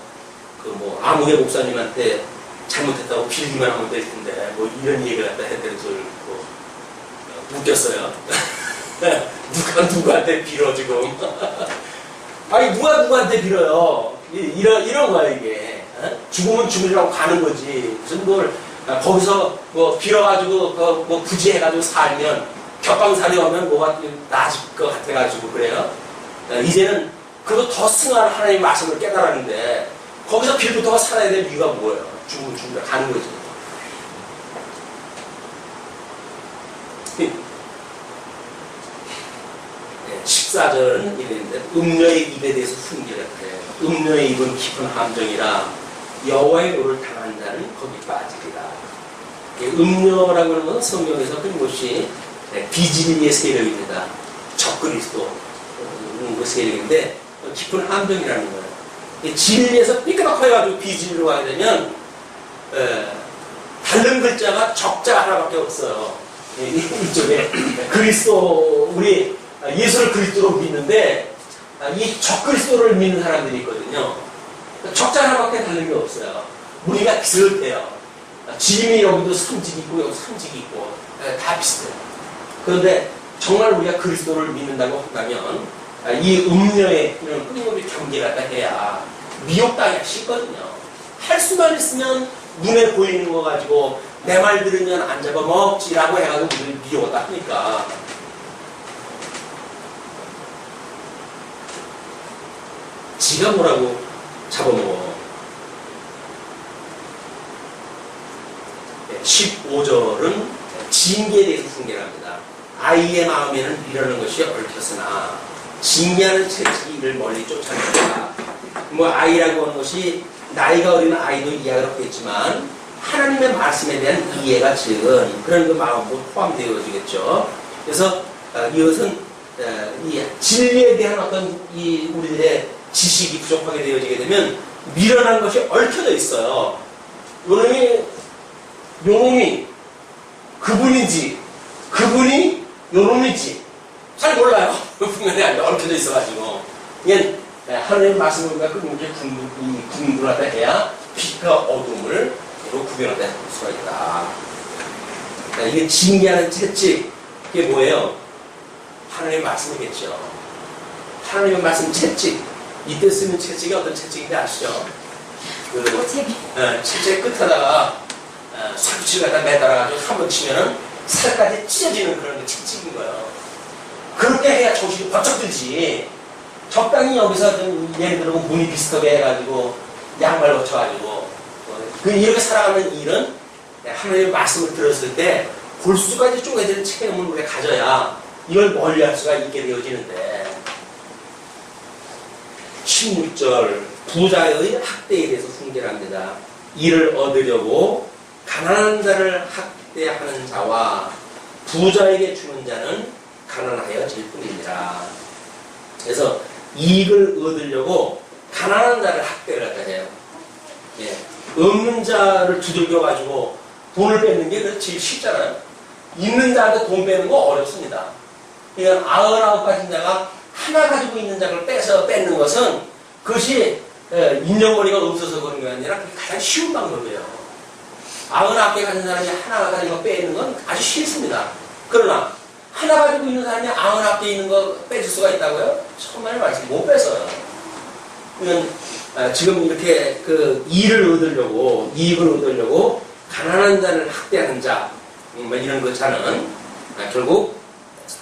아무개 목사님한테 잘못했다고 빌기만 하면 될 텐데 뭐 이런 얘기를 갖다 했더니 웃겼어요. 누가 누구한테 빌어 지금. 아니 누가 누구한테 빌어요. 이런 거야 이게. 죽으면 죽으라고 가는 거지. 무슨 뭘 거기서 빌어가지고 굳이 해가지고 살면 격방살이 오면 뭐가 나아질 것 같아가지고 그래요. 이제는 그거 더 승한 하나님의 말씀을 깨달았는데 거기서 빌부터가 살아야 될 이유가 뭐예요? 죽으면 죽으라 가는 거지. 14절은 이랬는데 음녀의 입에 대해서 훈계를 해요. 음녀의 입은 깊은 함정이라 여호와의 노를 당한 자는 거기 빠지리라. 음녀라고 하는 것은 성경에서 그것이 비진리의 세력입니다. 적그리스도 세력인데 깊은 함정이라는 거예요. 진리에서 삐끗하여가지고 비진리로 가게 되면 다른 글자가 적자 하나밖에 없어요. 이쪽에 그리스도 우리 예수를 그리스도로 믿는데 이 적그리스도를 믿는 사람들이 있거든요. 적자 하나밖에 다른 게 없어요. 우리가 비슷해요. 지름이 여기도 삼직이 있고 여기 삼직이 있고 다 비슷해요. 그런데 정말 우리가 그리스도를 믿는다고 한다면 이 음녀의 이런 끊임없이 경계를 해야 미혹당하기 쉽거든요. 할 수만 있으면 눈에 보이는 거 가지고 내 말 들으면 안 잡아먹지라고 해가지고 우리를 미혹다 하니까 지가 뭐라고 잡아먹어. 15절은 징계에 대해서 훈계를 합니다. 아이의 마음에는 미련한 것이 얽혔으나 징계하는 채찍이 이를 멀리 쫓아낸다. 아이라고 하는 것이 나이가 어린 아이도 이해가 없겠지만 하나님의 말씀에 대한 이해가 적은 그런 마음도 포함되어지겠죠. 그래서 이것은 이 진리에 대한 어떤 우리들의 지식이 부족하게 되어지게 되면 미련한 것이 얽혀져 있어요. 요놈이 그분인지 그분이 요놈인지 잘 몰라요. 분명히 얽혀져 있어가지고 이게 하나님의 말씀을 우리가 끊임없이 궁금하다 해야 빛과 어둠을 구별하다 할 수가 있다. 이게 징계하는 채찍 이게 뭐예요? 하나님의 말씀이겠죠. 하나님의 말씀 채찍. 이때 쓰는 채찍이 어떤 채찍인지 아시죠? 채찍 끝에다가 쇠붙이를 갖다 매달아가지고 한번 치면은 살까지 찢어지는 그런 게 채찍인 거예요. 그렇게 해야 정신이 번쩍 들지. 적당히 여기서 좀 예를 들어 무늬 비슷하게 해가지고 양말 거쳐가지고 이렇게 살아가는 일은 하나님의 말씀을 들었을 때 골수까지 쪼개지는 책임을 우리가 가져야 이걸 멀리할 수가 있게 되어지는데 16절 부자의 학대에 대해서 훈계합니다. 이를 얻으려고 가난한 자를 학대하는 자와 부자에게 주는 자는 가난하여질 뿐이니라. 그래서 이익을 얻으려고 가난한 자를 학대를 갖다 해요. 예. 없는 자를 두들겨가지고 돈을 뺏는 게 제일 쉽잖아요. 있는 자한테 돈 빼는 거 어렵습니다. 그러니까 99가진 자가 하나 가지고 있는 자를 뺏는 것은 그것이 인정머리가 없어서 그런 게 아니라 그게 가장 쉬운 방법이에요. 99개 가진 사람이 하나 가지고 거 빼는 건 아주 쉽습니다. 그러나 하나 가지고 있는 사람이 99개 있는 거 뺏을 수가 있다고요? 처음에는 말씀 못 뺏어요. 그러니까 지금 이렇게 이익을 얻으려고 가난한 자를 학대하는 자, 이런 그 자는 결국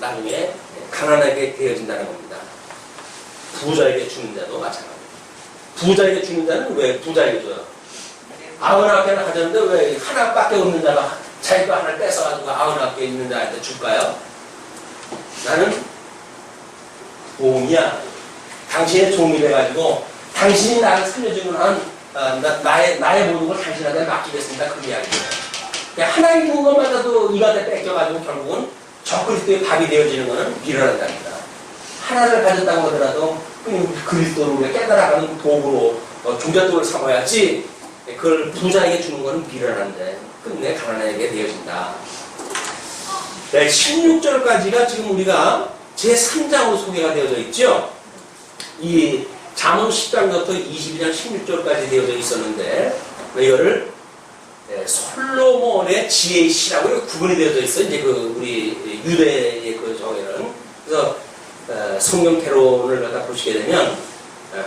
나중에 가난하게 되어진다는 겁니다. 부자에게 주는 자도 마찬가지입니다. 부자에게 주는 자는 왜 부자에게 줘요? 99개나 가졌는데 왜 하나밖에 없는 자가 자기 거 하나를 뺏어가지고 99개 있는 자한테 줄까요? 나는 도움이야. 당신의 도움이 돼가지고 당신이 나를 살려주는 한 나의 모든 걸 당신한테 맡기겠습니다. 그 이야기예요. 하나 있는 것마다도 이한테 뺏겨가지고 결국은 적그리스도의 밥이 되어지는 것은 미련하답니다. 하나를 가졌다고 하더라도 그리스도를 우리가 깨달아가는 도구로 종잣돈을 삼아야지 그걸 부자에게 주는 것은 미련한데 끝내 가난하게 되어진다. 네, 16절까지가 지금 우리가 제3장으로 소개가 되어져 있죠. 이 잠언 10장부터 22장 16절까지 되어져 있었는데 이거를 솔로몬의 지혜의 시라고 구분이 되어져 있어요. 이제 우리 유대의 저에는 그래서 성경 개론을 갖다 보시게 되면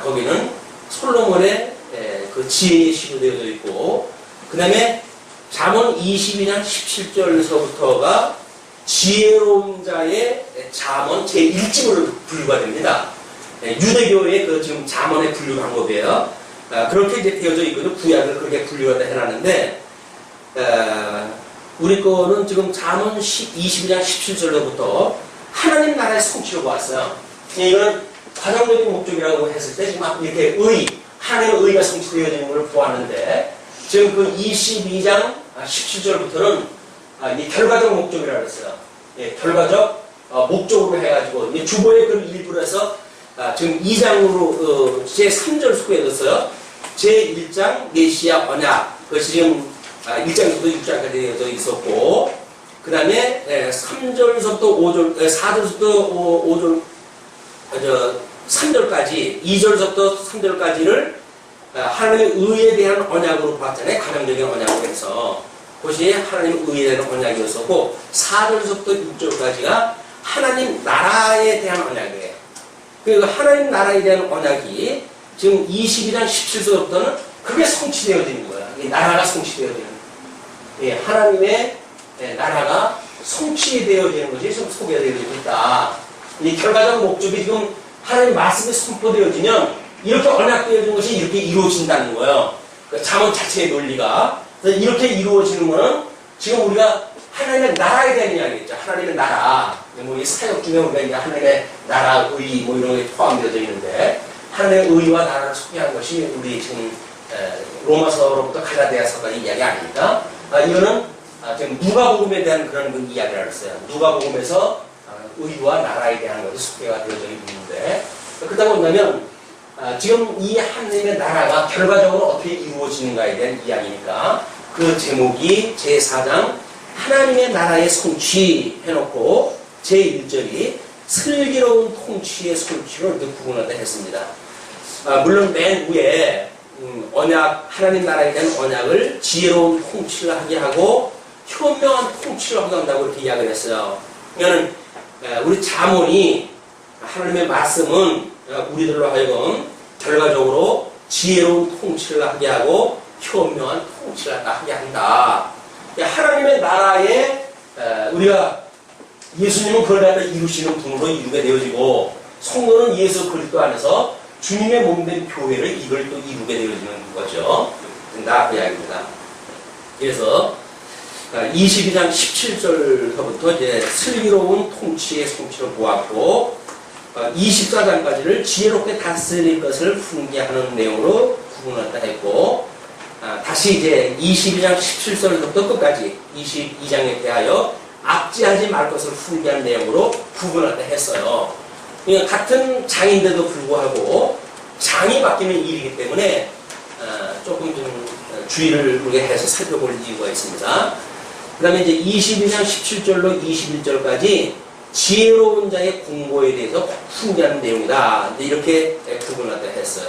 거기는 솔로몬의 그 지혜의 시로 되어져 있고 그 다음에 잠언 22장 17절서부터가 지혜로운 자의 잠언 제1집으로 분류가 됩니다. 유대교의 지금 잠언의 분류 방법이에요. 그렇게 이제 되어져 있거든요. 구약을 그렇게 분류가 해놨는데, 우리 거는 지금 잠언 22장 17절로부터 하나님 나라의 성취로 보았어요. 이거는 과정적인 목적이라고 했을 때 지금 이렇게 하나님의 의가 성취되어지는 것을 보았는데, 지금 그 22장 17절부터는 이 결과적 목적이라고 했어요. 예, 결과적 목적으로 해가지고 주보의 그 일부를 해서 지금 2장으로 제3절 소개해줬어요. 제1장 메시아 언약 그것이 지금 1장부터 6장까지 되어져 있었고 그 다음에 3절부터 5절 4절부터 5절 3절까지 2절부터 3절까지를 하나님의 의에 대한 언약으로 봤잖아요. 가정적인 언약으로 해서 그것이 하나님의 의에 대한 언약이었었고 4절부터 6절까지가 하나님 나라에 대한 언약이에요. 그리고 하나님 나라에 대한 언약이 지금 22장 17절부터는 그게 성취되어지는 거야. 이 나라가 성취되어지는 예, 하나님의 나라가 성취되어지는 것이 지금 소개되어지고 있다. 이 결과적 목적이 지금 하나님 말씀에 선포되어지면 이렇게 언약되어지는 것이 이렇게 이루어진다는 거예요. 그 잠언 자체의 논리가. 그래서 이렇게 이루어지는 것은 지금 우리가 하나님의 나라에 대한 이야기겠죠. 하나님의 나라. 이 사역 중에 우리가 이제 하나님의 나라, 의, 이런 게 포함되어져 있는데, 하나님의 의와 나라를 소개한 것이 우리 지금, 로마서로부터 갈라디아서까지 이야기 아닙니까? 이거는 지금 누가복음에 대한 그런 그 이야기를 했어요. 누가복음에서 의와 나라에 대한 것이 소개가 되어져 있는데, 그러다 보면, 지금 이 하나님의 나라가 결과적으로 어떻게 이루어지는가에 대한 이야기니까, 그 제목이 제4장 하나님의 나라의 성취 해놓고 제1절이 슬기로운 통치의 성취로 이렇게 구분하다 했습니다. 물론 맨 위에 언약, 하나님 나라에 대한 언약을 지혜로운 통치를 하게 하고 현명한 통치를 하게 한다고 이렇게 이야기를 했어요. 그러니까 우리 자문이 하나님의 말씀은 우리들로 하여금 결과적으로 지혜로운 통치를 하게 하고 현명한 통치를 하게 한다. 하나님의 나라에 우리가 예수님은 그걸 갖다 이루시는 분으로 이루게 되어지고 성도는 예수 그리스도 안에서 주님의 몸된 교회를 이걸 또 이루게 되어지는 거죠. 그 이야기입니다. 그래서 22장 17절서부터 이제 슬기로운 통치의 성취를 보았고 24장까지를 지혜롭게 다스릴 것을 훈계하는 내용으로 구분한다 했고 다시 이제 22장 17절부터 끝까지 22장에 대하여 압제하지 말 것을 훈계한 내용으로 구분한다 했어요. 같은 장인데도 불구하고 장이 바뀌는 일이기 때문에 조금 좀 주의를 우리가 해서 살펴볼 이유가 있습니다. 그 다음에 이제 22장 17절로 21절까지 지혜로운 자의 공고에 대해서 훈계하는 내용이다. 이렇게 구분하다 했어요.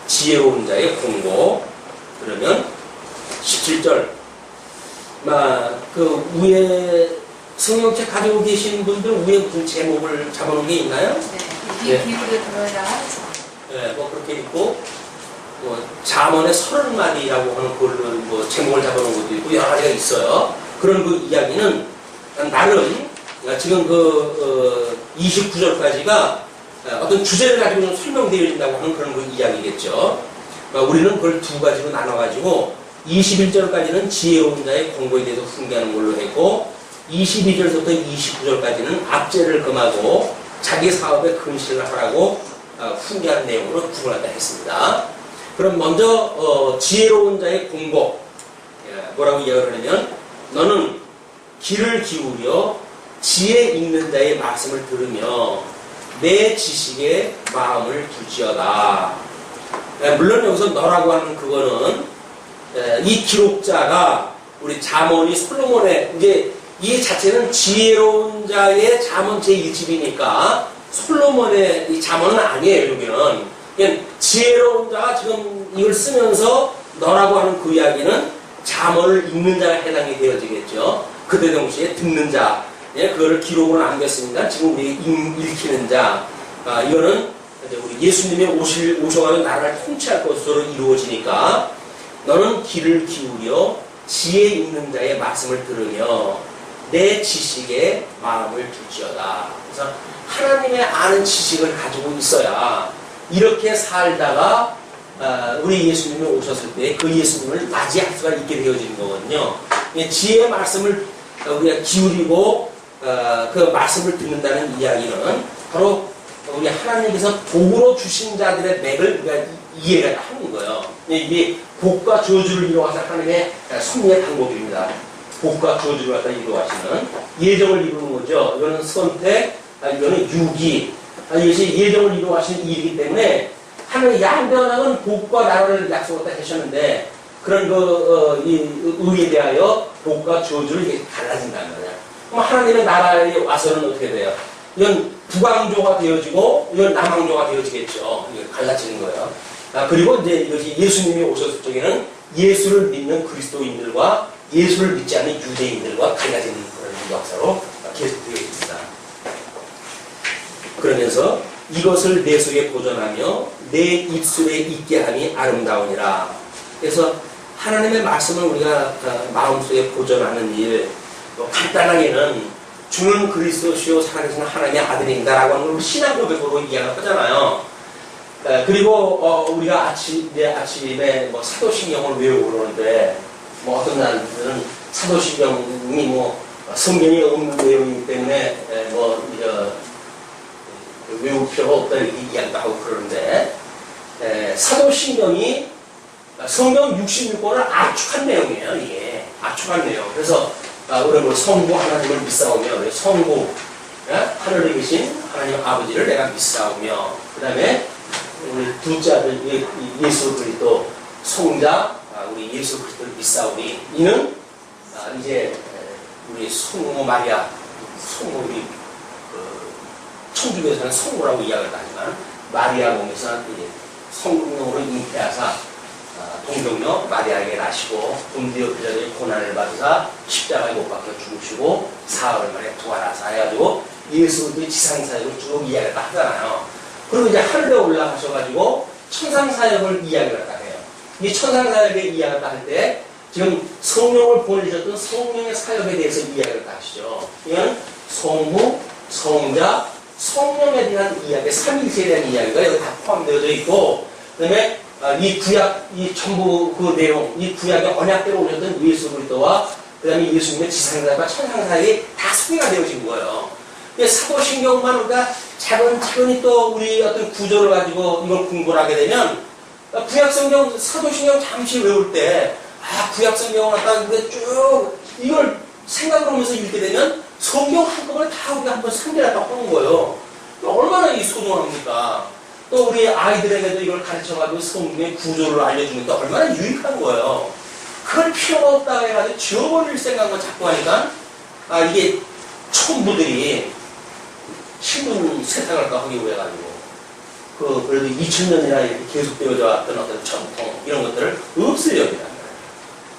지혜로운 자의 공고. 그러면 17절. 그 위에 성경책 가지고 계신 분들 위에 무슨 제목을 잡아놓은 게 있나요? 네. 이 비유를 들어야 해서. 네, 뭐 그렇게 있고, 잠언의 30마디라고 하는 그걸로 뭐 제목을 잡아놓은 것도 있고 여러 가지가 있어요. 그런 그 이야기는 나름 지금 29절까지가 어떤 주제를 가지고 설명되어진다고 하는 그런 그 이야기겠죠. 우리는 그걸 두 가지로 나눠가지고 21절까지는 지혜로운 자의 공고에 대해서 훈계하는 걸로 했고 22절부터 29절까지는 압제를 금하고 자기 사업에 근실을 하라고 훈계하는 내용으로 구분한다 했습니다. 그럼 먼저 지혜로운 자의 공고 뭐라고 이야기를 하냐면 너는 귀를 기울여 지혜 있는 자의 말씀을 들으며 내 지식에 마음을 두지어다. 물론 여기서 너라고 하는 그거는 이 기록자가 우리 잠언이 솔로몬의 이제 이 자체는 지혜로운 자의 잠언 제1집이니까 솔로몬의 이 잠언은 아니에요. 여기는 그냥 지혜로운 자가 지금 이걸 쓰면서 너라고 하는 그 이야기는 잠언을 읽는 자가 해당이 되어지겠죠. 그때 동시에 듣는 자, 그거를 기록으로 남겼습니다. 지금 우리 읽히는 자, 이거는 이제 우리 예수님이 오셔가지고 나라를 통치할 것으로 이루어지니까 너는 귀를 기울여 지혜 있는 자의 말씀을 들으며 내 지식에 마음을 두지어다. 그래서 하나님의 아는 지식을 가지고 있어야 이렇게 살다가 우리 예수님이 오셨을 때 그 예수님을 맞이할 수가 있게 되어지는 거거든요. 지혜의 말씀을 우리가 기울이고 그 말씀을 듣는다는 이야기는 바로 우리 하나님께서 복으로 주신 자들의 맥을 우리가 이해가 하는 거예요. 이게 복과 저주를 이루어서 하나님의 섭리의 방법입니다. 복과 저주를 갖다 이루어하시는 예정을 이루는 거죠. 이거는 선택, 이거는 유기. 이것이 예정을 이루어하시는 일이기 때문에 하나님 양변왕은 복과 나라를 약속했다 하셨는데 그런 이 의에 대하여 복과 저주를 갈라진다는 거예요. 그럼 하나님의 나라에 와서는 어떻게 돼요? 이건 북왕조가 되어지고 이건 남왕조가 되어지겠죠. 이거 갈라지는 거예요. 그리고 이제 이것이 예수님이 오셨을 적에는 예수를 믿는 그리스도인들과 예수를 믿지 않는 유대인들과 갈라지는 그런 역사로 계속되어 있습니다. 그러면서 이것을 내 속에 보존하며 내 입술에 있게 하니 아름다우니라. 그래서 하나님의 말씀을 우리가 마음속에 보존하는 일, 간단하게는 주는 그리스도시요 살아계신 하나님의 아들입니다라고 하는 걸 신앙 고백으로 이야기를 하잖아요. 그리고 우리가 아침에 사도신경을 외우고 그러는데 어떤 날들은 사도신경이 성경이 없는 내용이기 때문에 외울 필요가 없다 이렇게 이야기도 하고 그러는데 사도신경이 성경 66권을 압축한 내용이에요. 이게 압축한 내용. 그래서 우리 성부 하나님을 믿사오며 성부 하늘에 계신 하나님 아버지를 내가 믿사오며 그 다음에 우리 둘째 아들 예수 그리스도 성자 우리 예수 그리스도를 믿사오니 이는 이제 우리 성모 마리아 성모 우리 천주교에서는 성모라고 이야기를 하지만 마리아 몸에서 성령으로 잉태하사 동정녀 마리아에게 나시고 본디오 빌라도의 고난을 받으사 십자가에 못 박혀 죽으시고 사흘 만에 부활하사 해가지고 예수 그리스도의 지상사역을 쭉 이야기를 하잖아요. 그리고 이제 하늘에 올라가셔가지고 천상사역을 이야기를 해요. 이 천상사역의 이야기를 할 때 지금 성령을 보내주셨던 성령의 사역에 대해서 이야기를 하시죠. 이건 성부, 성자, 성령에 대한 이야기, 삼위일체에 대한 이야기가 여기 다 포함되어져 있고, 그 다음에 이 구약, 이 전부 그 내용, 이 구약의 언약대로 오셨던 예수 그리스도와 그 다음에 예수님의 지상사역과 천상사역이 다 소개가 되어진 거예요. 사도신경만 그러니까 차근차근히 또 우리 어떤 구조를 가지고 이걸 공부를 하게 되면 구약성경, 사도신경 잠시 외울 때 구약성경을 갖다가 쭉 이걸 생각을 하면서 읽게 되면 성경 한꺼번에 다 우리가 한번 상기를 갖다 하는 거예요. 얼마나 이 소중합니까? 또 우리 아이들에게도 이걸 가르쳐가지고 성경의 구조를 알려주는 게 얼마나 유익한 거예요. 그걸 필요가 없다 해가지고 지워버릴 생각만 자꾸 하니까 이게 촌부들이 신분 세상을까 하기 위해가지고 그래도 2000년이나 이렇게 계속되어져 왔던 어떤 전통 이런 것들을 없애려고 한다.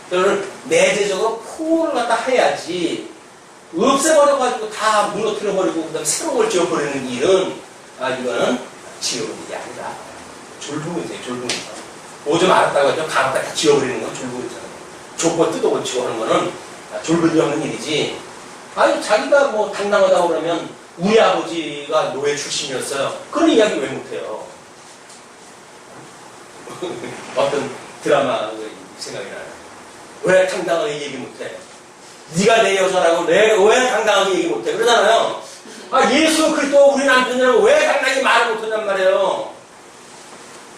그러면 내재적으로 포를 갖다 해야지 없애버려가지고 다 무너뜨려버리고 그다음에 새로운 걸 지어버리는 일은 이거는 지우는 일이 아니다. 졸부문이세요. 졸부문이세요. 뭐 좀 알았다고 해서 가볍게 다 지워버리는 건 졸부문이잖아요. 족보 뜯어고치고 하는 거는 졸부들이 하는 일이지. 아니 자기가 뭐 당당하다고 그러면 우리 아버지가 노예 출신이었어요. 그런 이야기 왜 못해요? 어떤 드라마 생각이 나요. 왜 당당하게 얘기 못해? 네가 내 여자라고 왜 당당하게 얘기 못해? 그러잖아요. 예수 그리스도 우리 남편이라고 왜 당당히 말을 못하냔 말이에요.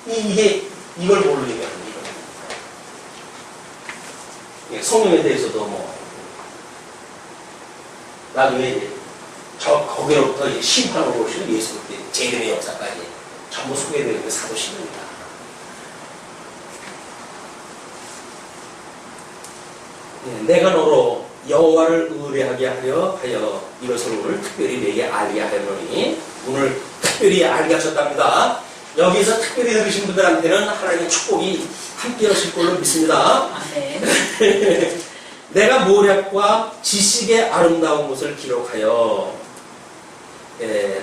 이걸 뭘로 얘기하는 거예요? 성령에 대해서도 뭐 나중에 이제 거기로부터 이제 심판으로 오시는 예수 그리스도의 재림의 역사까지 전부 소개되어 있는 사도신경입니다. 내가 너로 여호와를 의뢰하게 하려 이것을 오늘 특별히 내게 알게 하려니 오늘 특별히 알게 하셨답니다. 여기서 특별히 들으신 분들한테는 하나님의 축복이 함께 하실 걸로 믿습니다. 네. 내가 모략과 지식의 아름다운 것을 기록하여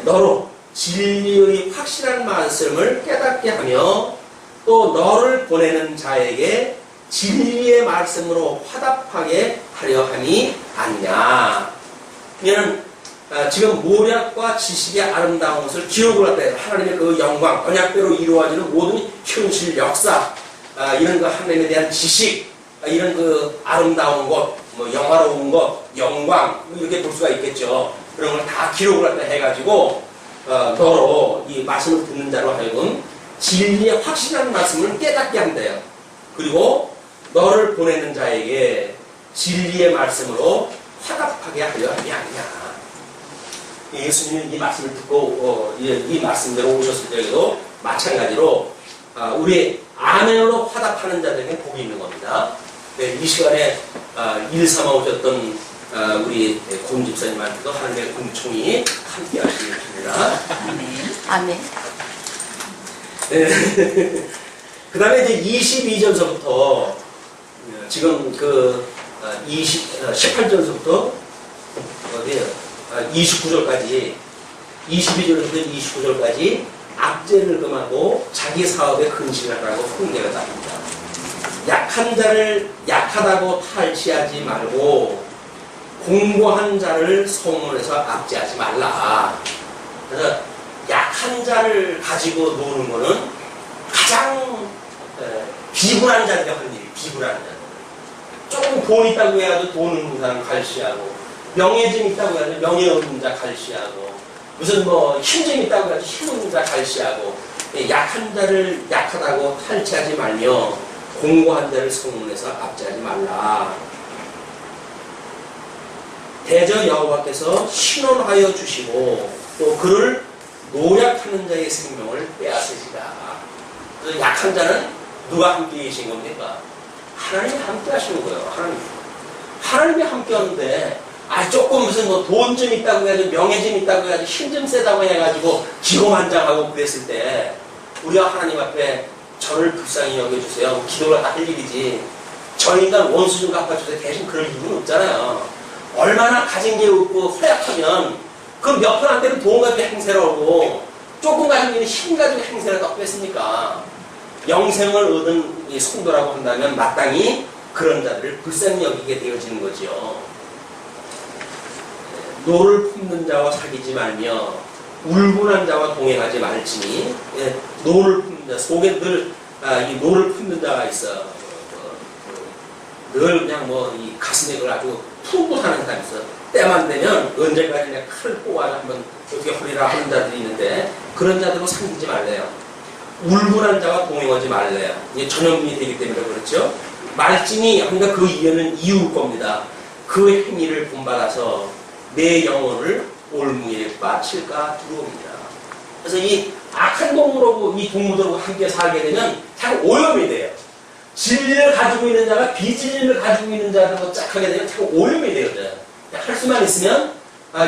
너로 진리의 확실한 말씀을 깨닫게 하며 또 너를 보내는 자에게 진리의 말씀으로 화답하게 하려 함이 아니냐. 이는 지금 모략과 지식의 아름다운 것을 기록을 할 때 하나님의 그 영광, 언약대로 이루어지는 모든 현실, 역사, 이런 그 하나님에 대한 지식, 이런 그 아름다운 것, 뭐 영화로운 것, 영광 이렇게 볼 수가 있겠죠. 그런 걸 다 기록을 할 때 해가지고 너로 이 말씀을 듣는 자로 하여금 진리의 확실한 말씀을 깨닫게 한대요. 그리고 너를 보내는 자에게 진리의 말씀으로 화답하게 하려 함이 아니냐. 예수님이 이 말씀을 듣고 이 말씀대로 오셨을 때에도 마찬가지로 우리 아멘으로 화답하는 자들에게 복이 있는 겁니다. 네, 이 시간에 일 삼아 오셨던 우리 곰 집사님한테도 하나님의 은총이 함께 하시겠습니다. 아멘. 네. 그 다음에 이제 22절서부터 지금 18절서부터 어디에요? 29절까지 22절부터 29절까지 압제를 금하고 자기 사업에 근신을 하라고 훈계가 나옵니다. 약한 자를 약하다고 탈취하지 말고 공고한 자를 소문해서 압제하지 말라. 그래서 약한 자를 가지고 노는 거는 가장 비굴한 자들이 하는 일이 비굴한 자들. 조금 돈 있다고 해야지 돈 없는 사람 갈시하고, 명예 좀 있다고 해야지 명예 없는 자 갈시하고, 무슨 뭐 힘 좀 있다고 해야지 힘 없는 자 갈시하고, 약한 자를 약하다고 탈취하지 말며 공고한 자를 성문해서 압제하지 말라. 대저 여호와께서 신원하여 주시고 또 그를 노략하는 자의 생명을 빼앗으시다. 그래서 약한 자는 누가 함께 계신 겁니까? 하나님이 함께 하시는 거예요. 하나님이 함께 하는데 조금 무슨 뭐 돈 좀 있다고 해야지 명예 좀 있다고 해야지 힘 좀 세다고 해가지고 기고만장하고 그랬을 때 우리가 하나님 앞에 저를 불쌍히 여겨주세요. 기도가 다 할 일이지. 저 인간 원수 좀 갚아주세요. 대신 그럴 이유는 없잖아요. 얼마나 가진 게 없고 허약하면 그 몇 푼 안 되는 돈 가지고 행세라고 조금 가지고 있는 힘 가지고 행세를 갖고 했습니까? 영생을 얻은 이 성도라고 한다면 마땅히 그런 자들을 불쌍히 여기게 되어지는 거죠. 노를 품는 자와 사귀지 말며 울분한 자와 동행하지 말지니. 노를 품는 자 속에 늘 이 노를 품는 자가 있어. 늘 그냥 이 가슴에 그걸 아주 푸고 사는 사람이 있어. 때만 되면 언제까지 내가 칼을 뽑아서 한번 어떻게 허리라 하는 자들이 있는데 그런 자들로 사귀지 말래요. 울분한 자와 동행하지 말래요. 이게 전염이 되기 때문에 그렇죠. 말진이 하니까 그 이유는 이유일 겁니다. 그 행위를 본받아서 내 영혼을 올무에 빠칠까 두려웁니다. 그래서 이 악한 동물하고 이 동물들하고 함께 살게 되면 자꾸 오염이 돼요. 진리를 가지고 있는 자가 비진리를 가지고 있는 자들하고 짝하게 되면 자꾸 오염이 되어져요. 할 수만 있으면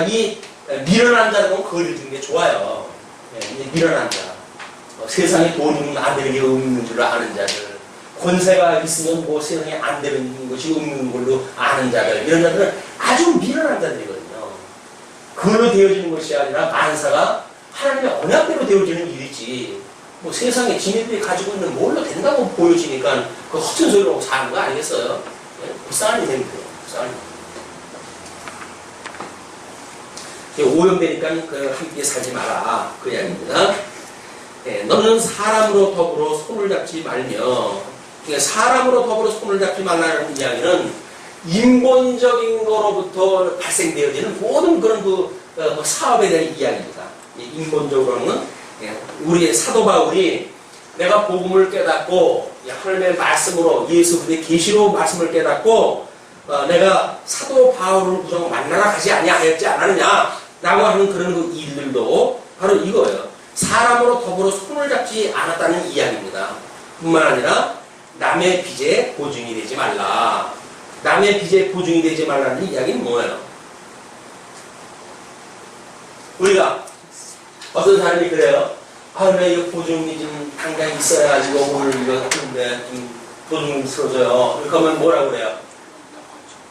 이 미련한 자들하고 거리를 두는 게 좋아요. 미련한 자. 세상에 돈이 안 되는 게 없는 줄 아는 자들. 권세가 있으면 세상에 안 되는 것이 없는 걸로 아는 자들. 이런 자들은 아주 미련한 자들이거든요. 그걸로 되어지는 것이 아니라 만사가 하나님의 언약대로 되어지는 일이지. 세상에 지네들이 가지고 있는 뭘로 된다고 보여지니까 그 허튼 소리로 하고 사는 거 아니겠어요? 불쌍한 인생이에요. 불쌍한 인생. 오염되니까 함께 살지 마라. 그 이야기입니다. 너는 사람으로 더불어 손을 잡지 말며. 사람으로 더불어 손을 잡지 말라는 이야기는 인본적인 거로부터 발생되어지는 모든 그런 사업에 대한 이야기입니다. 인본적으로는 우리 사도 바울이 내가 복음을 깨닫고 하나님의 말씀으로 예수 그리스도의 계시로 말씀을 깨닫고 내가 사도 바울을 무조건 만나러 가지 아니하였지 않았느냐 라고 하는 그런 그 일들도 바로 이거예요. 사람으로 더불어 손을 잡지 않았다는 이야기입니다. 뿐만 아니라 남의 빚에 보증이 되지 말라. 남의 빚에 보증이 되지 말라는 이야기는 뭐예요? 우리가 어떤 사람이 그래요. 나 이거 보증이 좀 당장 있어야지고 오늘 이거 했는데 좀 보증 좀 쓸어줘요. 그러면 뭐라고 그래요?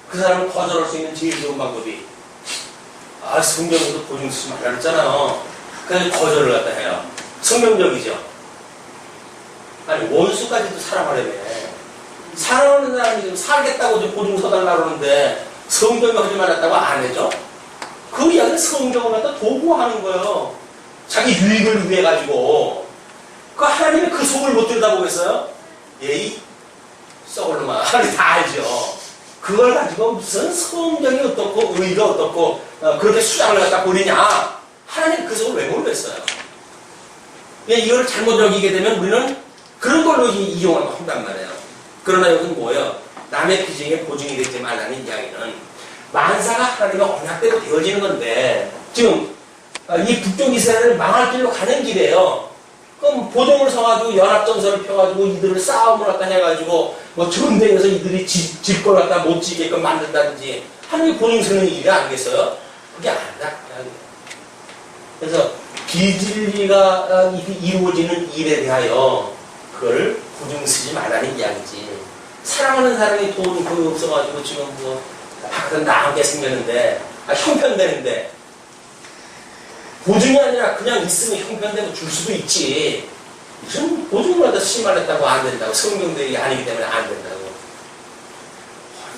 그 사람을 거절할 수 있는 제일 좋은 방법이 성경에도 보증 쓰지 말라 그랬잖아요. 그냥 거절을 갖다 해요. 성경적이죠. 아니 원수까지도 사랑하려면 사랑하는 사람이 좀 살겠다고 좀 보증 서달라고 그러는데 성경이 하지 말았다고 안 해줘? 그 이야기는 성경을 갖다 도구하는 거예요. 자기 유익을 위해 가지고. 그 하나님이 그 속을 못 들여다보겠어요? 이 썩을 놈아. 하나님 다 알죠. 그걸 가지고 무슨 성경이 어떻고 의가 어떻고 그렇게 수장을 갖다 버리냐. 하나님 그 속을 왜 모르겠어요. 이걸 잘못 여기게 되면 우리는 그런 걸로 이용을 한단 말이에요. 그러나 여기는 뭐예요? 남의 비중에 보증이 되지 말라는 이야기는 만사가 하나님의 언약대로 되어지는 건데 지금 이 북쪽 이스라엘을 망할 길로 가는 길이에요. 그럼 보증을 서가지고 연합전선을 펴가지고 이들을 싸움을 갖다 해가지고 전쟁에서 이들이 질 걸 갖다 못 지게끔 만든다든지 하나님이 보증 서는 일이 아니겠어요? 그게 아니다. 그래서 비진리가 이루어지는 일에 대하여 그걸 보증 쓰지 말라는 이야기지. 사랑하는 사람이 돈 거의 없어가지고 지금 나하게 생겼는데 형편되는데 보증이 아니라 그냥 있으면 형편되고 줄 수도 있지. 무슨 보증을 갖다 쓰지 말랬다고 안 된다고. 성경들이 아니기 때문에 안 된다고.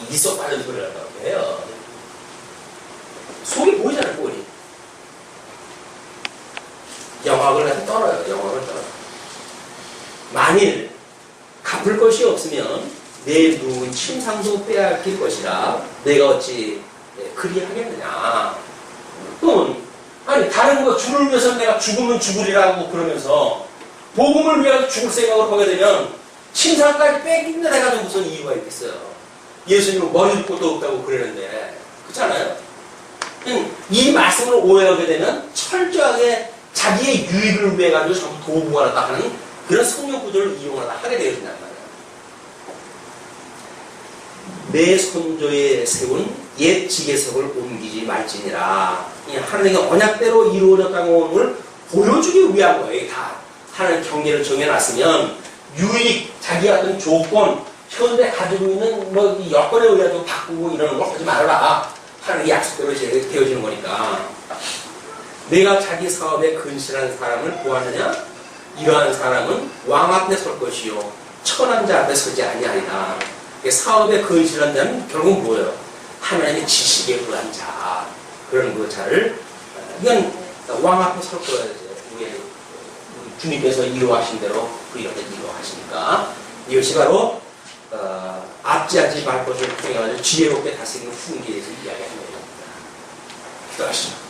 이속 빠른 소리를 한다고 해요. 속이 보이잖아요, 꼴이. 영악을 갖다 떨어요. 영악을 떨어요. 만일 갚을 것이 없으면 내 누운 침상도 빼앗길 것이라 내가 어찌 그리하겠느냐. 또는 아니 다른 거 죽을 위해서 내가 죽으면 죽으리라고 그러면서 복음을 위해서 죽을 생각을 하게 되면 침상까지 뺏긴다 해가지고 무슨 이유가 있겠어요. 예수님은 머리도 꽃도 없다고 그러는데 그렇잖아요. 이 말씀을 오해하게 되면 철저하게 자기의 유익을 위해 가지고 전부 도구하다 하는 그런 성령 구조를 이용하다 하게 되어진단 말이에요. 내 손조에 세운 옛 지계석을 옮기지 말지니라. 하나님의 언약대로 이루어졌다는 것을 보여주기 위한 거예요. 다 하나님 경계를 정해놨으면 유익, 자기 어떤 조건, 현재 가지고 있는 뭐 이 여건에 의해서 바꾸고 이러는 걸 하지 말아라. 하는 약속대로 되어지는 거니까. 내가 자기 사업에 근실한 사람을 보았느냐? 이러한 사람은 왕 앞에 설 것이요. 천한 자 앞에 서지 아니하리라. 사업에 근실한 자는 결국 뭐예요? 하나님의 지식에 불한 자. 그런 그 자를, 이건 왕 앞에 설 거예요. 우리 주님께서 이루하신 대로 그 이렇게 이루하시니까. 이것이 바로, 압지하지 말 것을 통해 지혜롭게 다스리는 훈계에 대해서 이야기하는 겁니다. 기도하시죠.